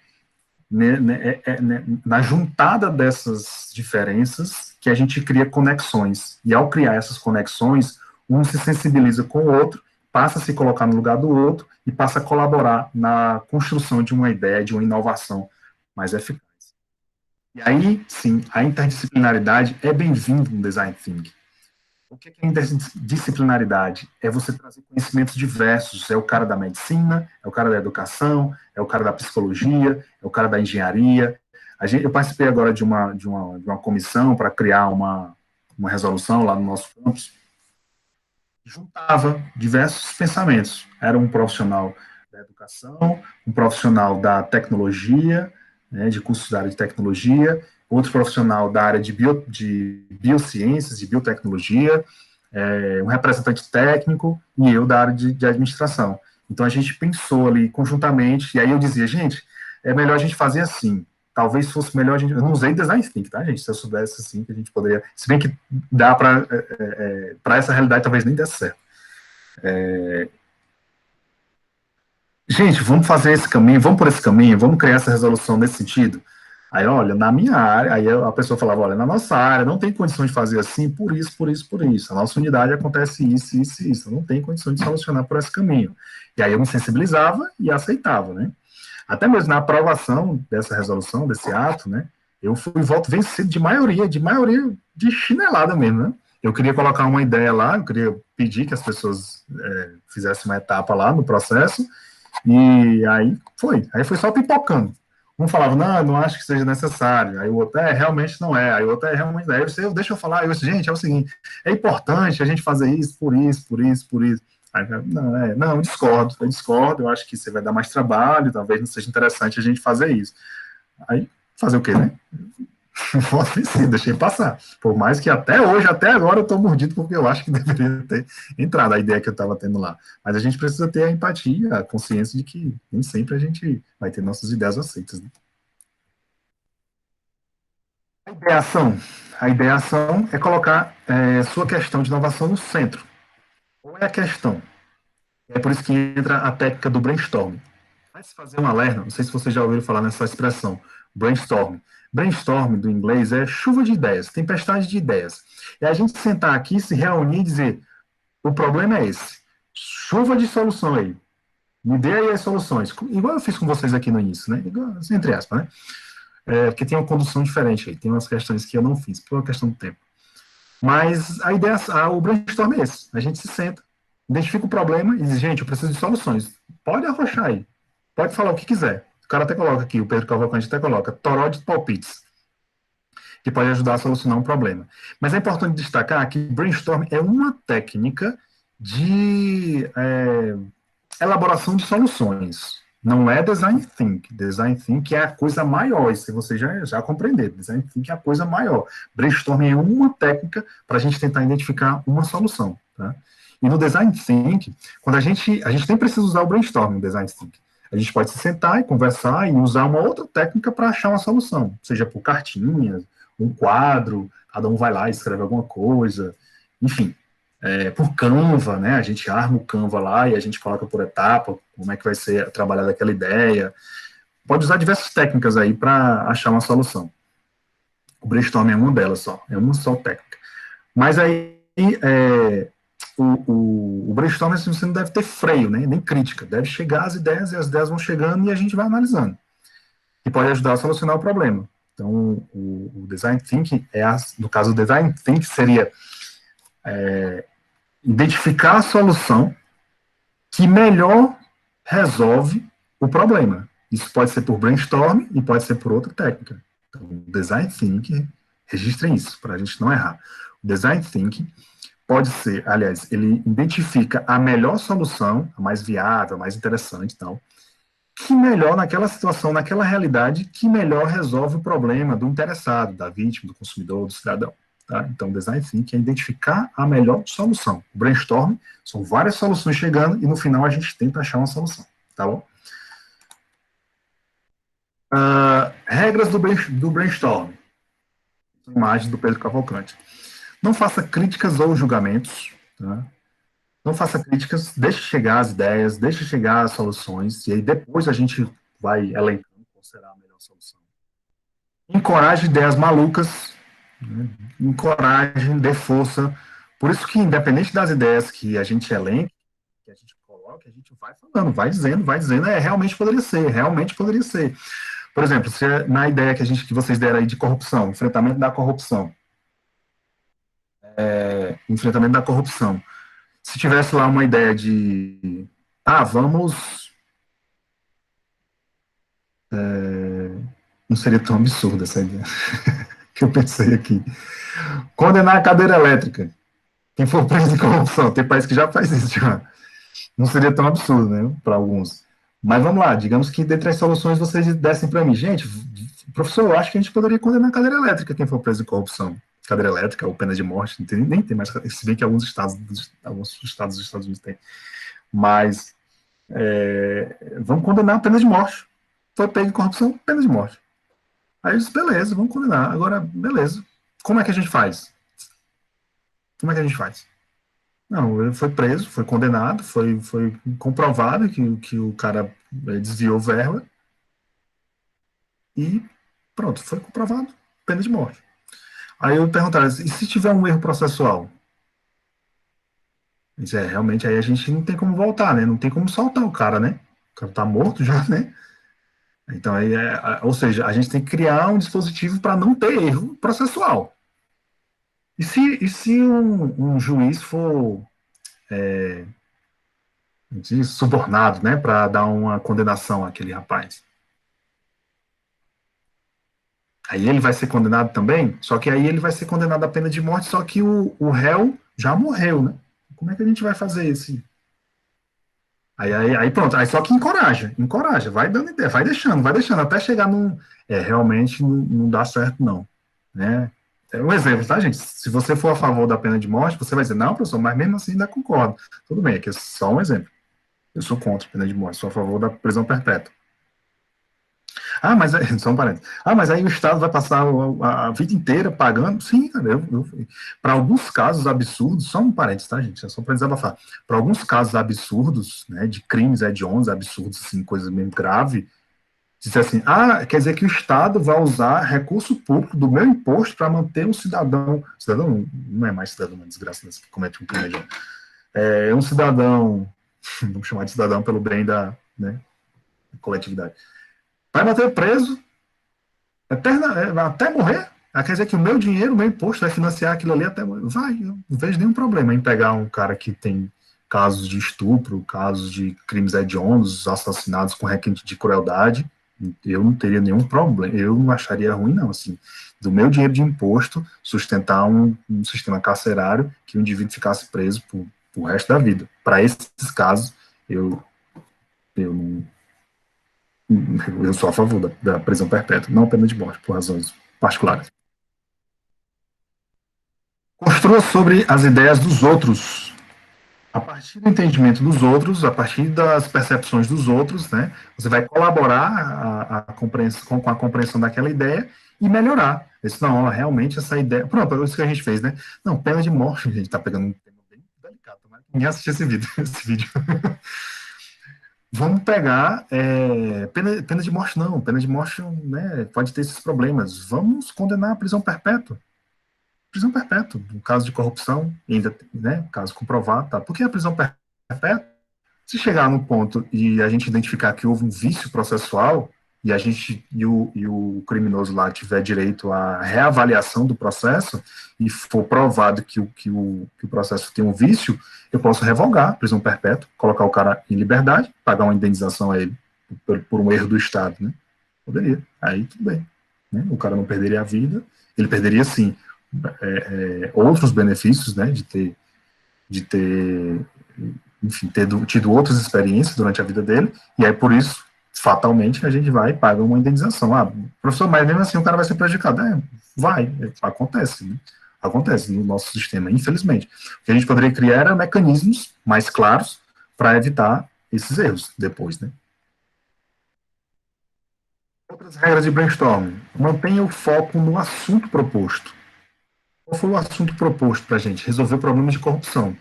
na juntada dessas diferenças, que a gente cria conexões. E ao criar essas conexões, um se sensibiliza com o outro, passa a se colocar no lugar do outro e passa a colaborar na construção de uma ideia, de uma inovação mais eficaz. E aí, sim, a interdisciplinaridade é bem-vinda no Design Thinking. O que é interdisciplinaridade? É você trazer conhecimentos diversos. É o cara da medicina, é o cara da educação, é o cara da psicologia, é o cara da engenharia. Eu participei agora de uma comissão para criar uma resolução lá no nosso campus. juntava diversos pensamentos. Era um profissional da educação, um profissional da tecnologia, né, de cursos da área de tecnologia, outro profissional da área de biociências, de biotecnologia, um representante técnico e eu da área de administração. Então a gente pensou ali conjuntamente, e aí eu dizia, gente, é melhor a gente fazer assim. Talvez fosse melhor a gente. Eu não usei design thinking, tá, gente? Se eu soubesse assim, que a gente poderia. Se bem que dá para essa realidade, talvez nem desse certo. Gente, vamos fazer esse caminho, vamos por esse caminho, vamos criar essa resolução nesse sentido. Aí, olha, na minha área, aí a pessoa falava, olha, na nossa área não tem condição de fazer assim, por isso, por isso, por isso. A nossa unidade acontece isso, isso e isso. Não tem condição de solucionar por esse caminho. E aí eu me sensibilizava e aceitava, né? Até mesmo na aprovação dessa resolução, desse ato, né? Eu fui voto vencido de maioria de chinelada mesmo, né? Eu queria colocar uma ideia lá, eu queria pedir que as pessoas fizessem uma etapa lá no processo, e aí foi só pipocando. Um falava, não, não acho que seja necessário. Aí o outro, realmente não é. Aí o outro, realmente não é. Deixa eu falar. Eu disse, gente, é o seguinte, é importante a gente fazer isso, por isso, por isso, por isso. Aí, não, eu discordo, eu acho que você vai dar mais trabalho, talvez não seja interessante a gente fazer isso. Aí, fazer o quê, né? Deixei passar. Por mais que até hoje, até agora, eu estou mordido porque eu acho que deveria ter entrado a ideia que eu estava tendo lá. Mas a gente precisa ter a empatia, a consciência de que nem sempre a gente vai ter nossas ideias aceitas. Né? A ideação é colocar sua questão de inovação no centro. Qual é a questão? É por isso que entra a técnica do brainstorming. Vai se fazer um alerta, não sei se vocês já ouviram falar nessa expressão, brainstorming. Brainstorming, do inglês, é chuva de ideias, tempestade de ideias. É a gente sentar aqui, se reunir e dizer, o problema é esse. Chuva de solução aí. Me dê aí as soluções. Igual eu fiz com vocês aqui no início, né? Igual, entre aspas, né? Porque tem uma condução diferente aí. Tem umas questões que eu não fiz, por uma questão do tempo. Mas a ideia, o brainstorm é esse. A gente se senta, identifica o problema e diz, gente, eu preciso de soluções. Pode arrochar aí. Pode falar o que quiser. O cara até coloca aqui, o Pedro Cavalcante até coloca, toró de palpites, que pode ajudar a solucionar um problema. Mas é importante destacar que brainstorm é uma técnica de elaboração de soluções. Não é design thinking. Design thinking é a coisa maior, isso você já compreendeu. Design thinking é a coisa maior. Brainstorming é uma técnica para a gente tentar identificar uma solução. Tá? E no design thinking, quando a gente nem precisa usar o brainstorming no design thinking. A gente pode se sentar e conversar e usar uma outra técnica para achar uma solução, seja por cartinhas, um quadro, cada um vai lá e escreve alguma coisa, enfim, por Canva, né? A gente arma o Canva lá e a gente coloca por etapa como é que vai ser trabalhada aquela ideia. Pode usar diversas técnicas aí para achar uma solução. O brainstorming é uma delas só, é uma só técnica. Mas aí o brainstorming você não deve ter freio, né? Nem crítica. Deve chegar as ideias e as ideias vão chegando e a gente vai analisando. E pode ajudar a solucionar o problema. Então, o design thinking, no caso do design thinking, seria identificar a solução que melhor resolve o problema. Isso pode ser por brainstorming e pode ser por outra técnica. Então, o design thinking, registrem isso, para a gente não errar. O design thinking pode ser, aliás, ele identifica a melhor solução, a mais viável, a mais interessante e tal, que melhor naquela situação, naquela realidade, que melhor resolve o problema do interessado, da vítima, do consumidor, do cidadão. Tá? Então, design thinking é identificar a melhor solução. O brainstorm são várias soluções chegando e no final a gente tenta achar uma solução. Tá bom? Regras do brainstorm. Imagem do Pedro Cavalcante. Não faça críticas ou julgamentos. Tá? Não faça críticas, deixe chegar as ideias, deixe chegar as soluções, e aí depois a gente vai elencando qual será a melhor solução. Encoraje ideias malucas, né? Encoraje, dê força. Por isso que, independente das ideias que a gente elenca, que a gente coloca, a gente vai falando, vai dizendo, realmente poderia ser, realmente poderia ser. Por exemplo, na ideia que vocês deram aí de corrupção, enfrentamento da corrupção. Enfrentamento da corrupção. Se tivesse lá uma ideia de, vamos... não seria tão absurda essa ideia que eu pensei aqui. Condenar a cadeira elétrica. Quem for preso em corrupção, tem país que já faz isso já. Não seria tão absurdo, né, para alguns. Mas vamos lá, digamos que dentre as soluções vocês dessem para mim, gente, professor, eu acho que a gente poderia condenar a cadeira elétrica quem for preso em corrupção. Cadeira elétrica ou pena de morte, nem tem mais, se bem que alguns estados dos Estados Unidos têm. Mas vamos condenar a pena de morte. Foi pego em corrupção, pena de morte. Aí eu disse, beleza, vamos condenar. Agora, beleza. Como é que a gente faz? Como é que a gente faz? Não, ele foi preso, foi condenado, foi comprovado que o cara desviou verba e pronto, foi comprovado, pena de morte. Aí eu perguntaram, e se tiver um erro processual? Isso realmente aí a gente não tem como voltar, né? Não tem como soltar o cara, né? O cara tá morto já, né? Então aí ou seja, a gente tem que criar um dispositivo para não ter erro processual. E se um juiz for subornado, né, para dar uma condenação àquele rapaz? Aí ele vai ser condenado também, só que aí ele vai ser condenado à pena de morte, só que o réu já morreu, né? Como é que a gente vai fazer esse? Aí pronto, aí só que encoraja, vai dando ideia, vai deixando, até chegar num. Realmente não dá certo, não. Né? É um exemplo, tá, gente? Se você for a favor da pena de morte, você vai dizer, não, professor, mas mesmo assim ainda concordo. Tudo bem, aqui é só um exemplo. Eu sou contra a pena de morte, sou a favor da prisão perpétua. Mas só um parênteses. Mas aí o Estado vai passar a vida inteira pagando? Sim, cara, para alguns casos absurdos, só um parênteses, tá, gente? É só para desabafar. Para alguns casos absurdos, né, de crimes hediondos, absurdos, assim, coisa mesmo grave, dizer assim, quer dizer que o Estado vai usar recurso público do meu imposto para manter um cidadão não é mais cidadão, uma desgraça que comete um crime hediondo. É um cidadão, vamos chamar de cidadão pelo bem da, né, coletividade. Vai manter preso até morrer. Quer dizer que o meu dinheiro, o meu imposto vai financiar aquilo ali até morrer. Eu não vejo nenhum problema em pegar um cara que tem casos de estupro, casos de crimes hediondos, assassinados com requinte de crueldade. Eu não teria nenhum problema, eu não acharia ruim, não, assim, do meu dinheiro de imposto, sustentar um sistema carcerário que o indivíduo ficasse preso pro resto da vida. Para esses casos, eu sou a favor da prisão perpétua, não pena de morte, por razões particulares. Construa sobre as ideias dos outros. A partir do entendimento dos outros, a partir das percepções dos outros, né, você vai colaborar com a compreensão daquela ideia e melhorar. Não, realmente essa ideia... Pronto, é isso que a gente fez, né? Não, pena de morte, a gente está pegando um tema bem delicado, mas ninguém assistiu esse vídeo. Vamos pegar pena de morte, não. Pena de morte, né, pode ter esses problemas. Vamos condenar a prisão perpétua. Prisão perpétua, no caso de corrupção, ainda, né, caso comprovado, tá? Por que a prisão perpétua? Se chegar no ponto e a gente identificar que houve um vício processual e o criminoso lá tiver direito à reavaliação do processo e for provado que o processo tem um vício, eu posso revogar a prisão perpétua, colocar o cara em liberdade, pagar uma indenização a ele por um erro do Estado, né? Poderia. Aí tudo bem. Né? O cara não perderia a vida, ele perderia, sim, outros benefícios, né, de ter enfim, ter tido outras experiências durante a vida dele, e aí por isso, fatalmente, a gente vai e paga uma indenização. Professor, mas mesmo assim o cara vai ser prejudicado. Acontece, né? Acontece no nosso sistema, infelizmente. O que a gente poderia criar era mecanismos mais claros para evitar esses erros depois, né? Outras regras de brainstorming. Mantenha o foco no assunto proposto. Qual foi o assunto proposto para a gente? Resolver problemas de corrupção.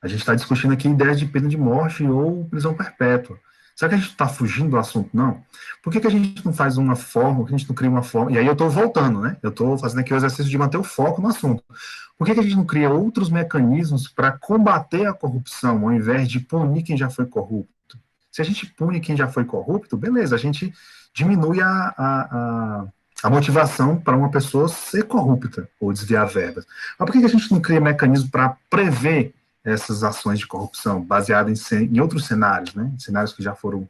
A gente está discutindo aqui ideias de pena de morte ou prisão perpétua. Será que a gente está fugindo do assunto? Não. Por que a gente não faz uma forma, por que a gente não cria uma forma? E aí eu estou voltando, né? Eu estou fazendo aqui o exercício de manter o foco no assunto. Por que a gente não cria outros mecanismos para combater a corrupção, ao invés de punir quem já foi corrupto? Se a gente pune quem já foi corrupto, beleza, a gente diminui a motivação para uma pessoa ser corrupta ou desviar verbas. Mas por que a gente não cria mecanismo para prever essas ações de corrupção, baseadas em outros cenários, né? Cenários que já foram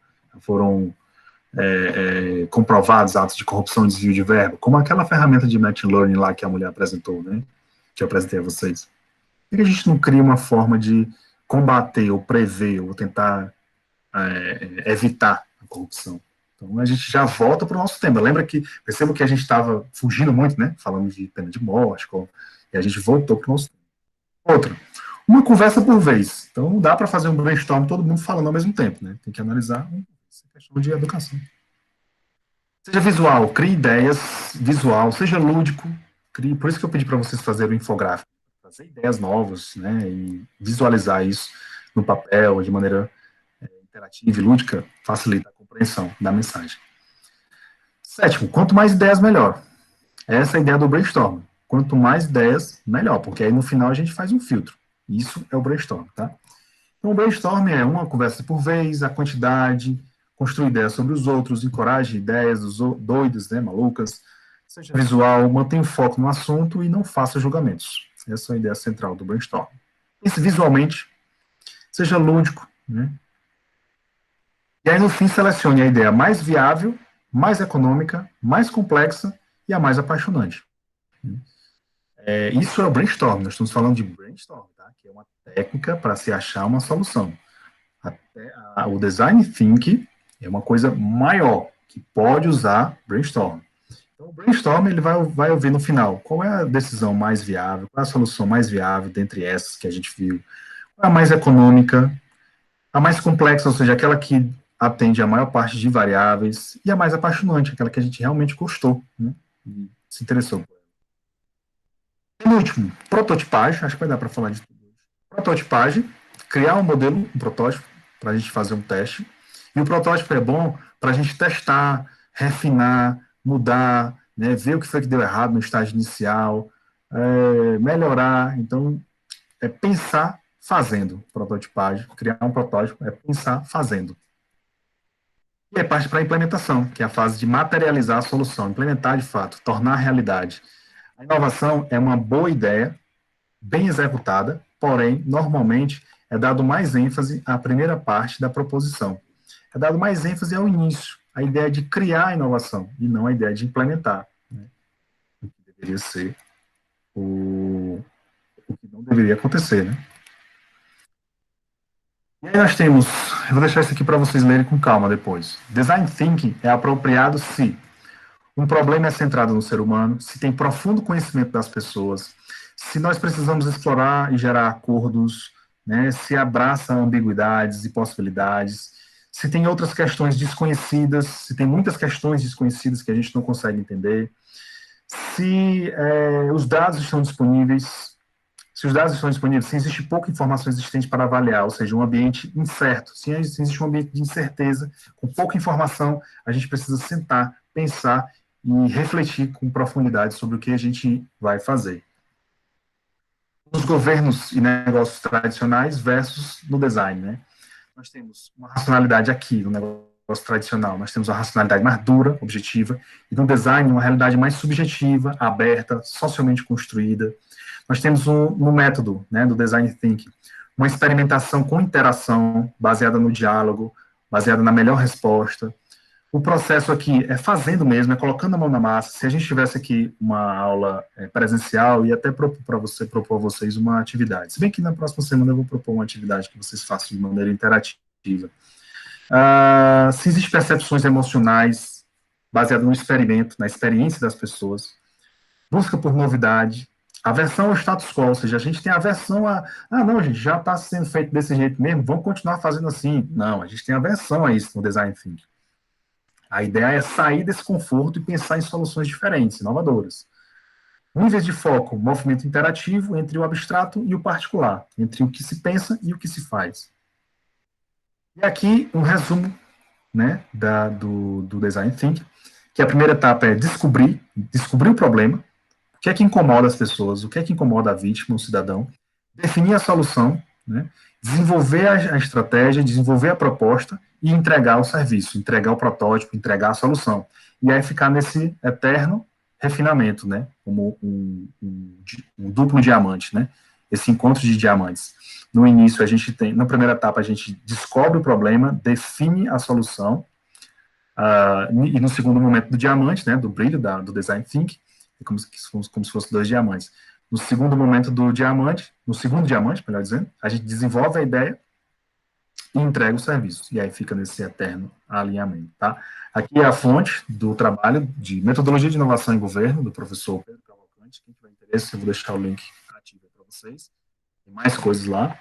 comprovados, atos de corrupção e desvio de verba, como aquela ferramenta de machine learning lá que a mulher apresentou, né? Que eu apresentei a vocês. Por que a gente não cria uma forma de combater, ou prever, ou tentar evitar a corrupção? Então, a gente já volta para o nosso tema. Perceba que a gente estava fugindo muito, né? Falando de pena de morte, e a gente voltou para o nosso tema. Outra, uma conversa por vez. Então, não dá para fazer um brainstorm todo mundo falando ao mesmo tempo, né? Tem que analisar essa questão de educação. Seja visual, crie ideias, visual, seja lúdico, crie. Por isso que eu pedi para vocês fazerem o infográfico, fazer ideias novas, né? E visualizar isso no papel, de maneira interativa e lúdica, facilita a compreensão da mensagem. Sétimo, quanto mais ideias, melhor. Essa é a ideia do brainstorm. Quanto mais ideias, melhor, porque aí no final a gente faz um filtro. Isso é o brainstorm, tá? Então, o brainstorm é uma conversa por vez, a quantidade, construir ideias sobre os outros, encoraje ideias doidas, né, malucas, seja visual, mantenha o foco no assunto e não faça julgamentos. Essa é a ideia central do brainstorm. Pense visualmente, seja lúdico, né? E aí, no fim, selecione a ideia mais viável, mais econômica, mais complexa e a mais apaixonante. Isso é o brainstorm, nós estamos falando de brainstorm, tá? Que é uma técnica para se achar uma solução. O design thinking é uma coisa maior, que pode usar brainstorm. Então, o brainstorm ele vai ouvir no final qual é a decisão mais viável, qual é a solução mais viável dentre essas que a gente viu, qual é a mais econômica, a mais complexa, ou seja, aquela que atende a maior parte de variáveis, e a mais apaixonante, aquela que a gente realmente gostou, né, e se interessou. E no último, prototipagem, acho que vai dar para falar de tudo. Prototipagem, criar um modelo, um protótipo, para a gente fazer um teste, e o protótipo é bom para a gente testar, refinar, mudar, né, ver o que foi que deu errado no estágio inicial, melhorar. Então, pensar fazendo prototipagem, criar um protótipo, pensar fazendo. E aí parte para a implementação, que é a fase de materializar a solução, implementar de fato, tornar realidade. A inovação é uma boa ideia, bem executada, porém, normalmente, é dado mais ênfase à primeira parte da proposição. É dado mais ênfase ao início, a ideia de criar a inovação, e não a ideia de implementar, né? O que deveria ser o que não deveria acontecer, né? E aí nós temos, eu vou deixar isso aqui para vocês lerem com calma depois. Design Thinking é apropriado se um problema é centrado no ser humano, se tem profundo conhecimento das pessoas, se nós precisamos explorar e gerar acordos, né, se abraça ambiguidades e possibilidades, se tem outras questões desconhecidas, se tem muitas questões desconhecidas que a gente não consegue entender, se os dados estão disponíveis. Se os dados estão disponíveis, se existe pouca informação existente para avaliar, ou seja, um ambiente incerto, se existe um ambiente de incerteza, com pouca informação, a gente precisa sentar, pensar e refletir com profundidade sobre o que a gente vai fazer. Nos governos e negócios tradicionais versus no design, né? Nós temos uma racionalidade aqui no negócio tradicional, nós temos uma racionalidade mais dura, objetiva, e no design uma realidade mais subjetiva, aberta, socialmente construída. Nós temos no método, né, do Design Thinking, uma experimentação com interação, baseada no diálogo, baseada na melhor resposta. O processo aqui é fazendo mesmo, é colocando a mão na massa. Se a gente tivesse aqui uma aula presencial, ia até propor a vocês uma atividade. Se bem que na próxima semana eu vou propor uma atividade que vocês façam de maneira interativa. Se existem percepções emocionais, baseadas no experimento, na experiência das pessoas. Busca por novidade. Aversão ao status quo, ou seja, a gente tem aversão não, gente, já está sendo feito desse jeito mesmo, vamos continuar fazendo assim. Não, a gente tem aversão a isso no Design Thinking. A ideia é sair desse conforto e pensar em soluções diferentes, inovadoras. Níveis de foco, movimento interativo entre o abstrato e o particular, entre o que se pensa e o que se faz. E aqui um resumo, né, do Design Thinking, que a primeira etapa é descobrir o problema, o que é que incomoda as pessoas, o que é que incomoda a vítima, o cidadão, definir a solução, né, desenvolver a estratégia, desenvolver a proposta e entregar o serviço, entregar o protótipo, entregar a solução. E aí ficar nesse eterno refinamento, né, como um duplo diamante, né, esse encontro de diamantes. No início, na primeira etapa, a gente descobre o problema, define a solução, e no segundo momento do diamante, né, do brilho do Design Thinking, como se fossem dois diamantes. No segundo momento do diamante, no segundo diamante, melhor dizendo, a gente desenvolve a ideia e entrega o serviço. E aí fica nesse eterno alinhamento, tá? Aqui é a fonte do trabalho de metodologia de inovação em governo, do professor Pedro Cavalcante. Quem tiver interesse, eu vou deixar o link ativo para vocês. Tem mais coisas lá.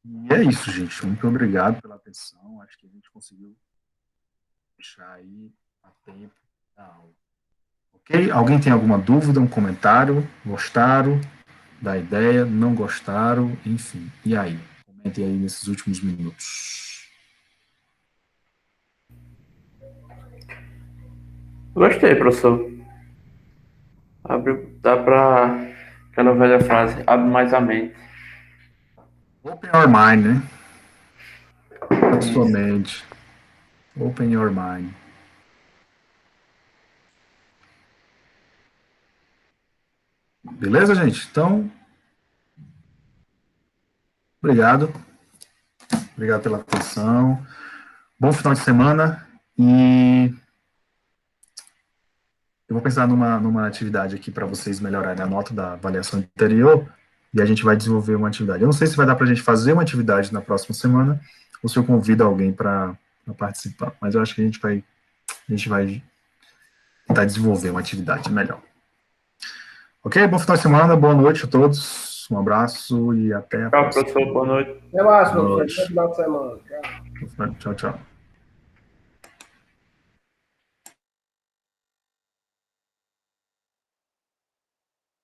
E é isso, gente. Muito obrigado pela atenção. Acho que a gente conseguiu deixar aí a tempo da aula. Ok? Alguém tem alguma dúvida, um comentário? Gostaram da ideia? Não gostaram? Enfim, e aí? Comentem aí nesses últimos minutos. Gostei, professor. Dá para aquela velha frase, abre mais a mente. Open your mind, né? Abre sua mente. Open your mind. Beleza, gente? Então, obrigado. Obrigado pela atenção. Bom final de semana. E eu vou pensar numa atividade aqui para vocês melhorarem a nota da avaliação anterior e a gente vai desenvolver uma atividade. Eu não sei se vai dar para a gente fazer uma atividade na próxima semana ou se eu convido alguém para participar, mas eu acho que a gente vai tentar desenvolver uma atividade melhor. Ok? Bom final de semana, boa noite a todos, um abraço e até a próxima. Tchau, professor, boa noite. Até mais, professor. Bom final de semana. Tchau. Tchau, tchau.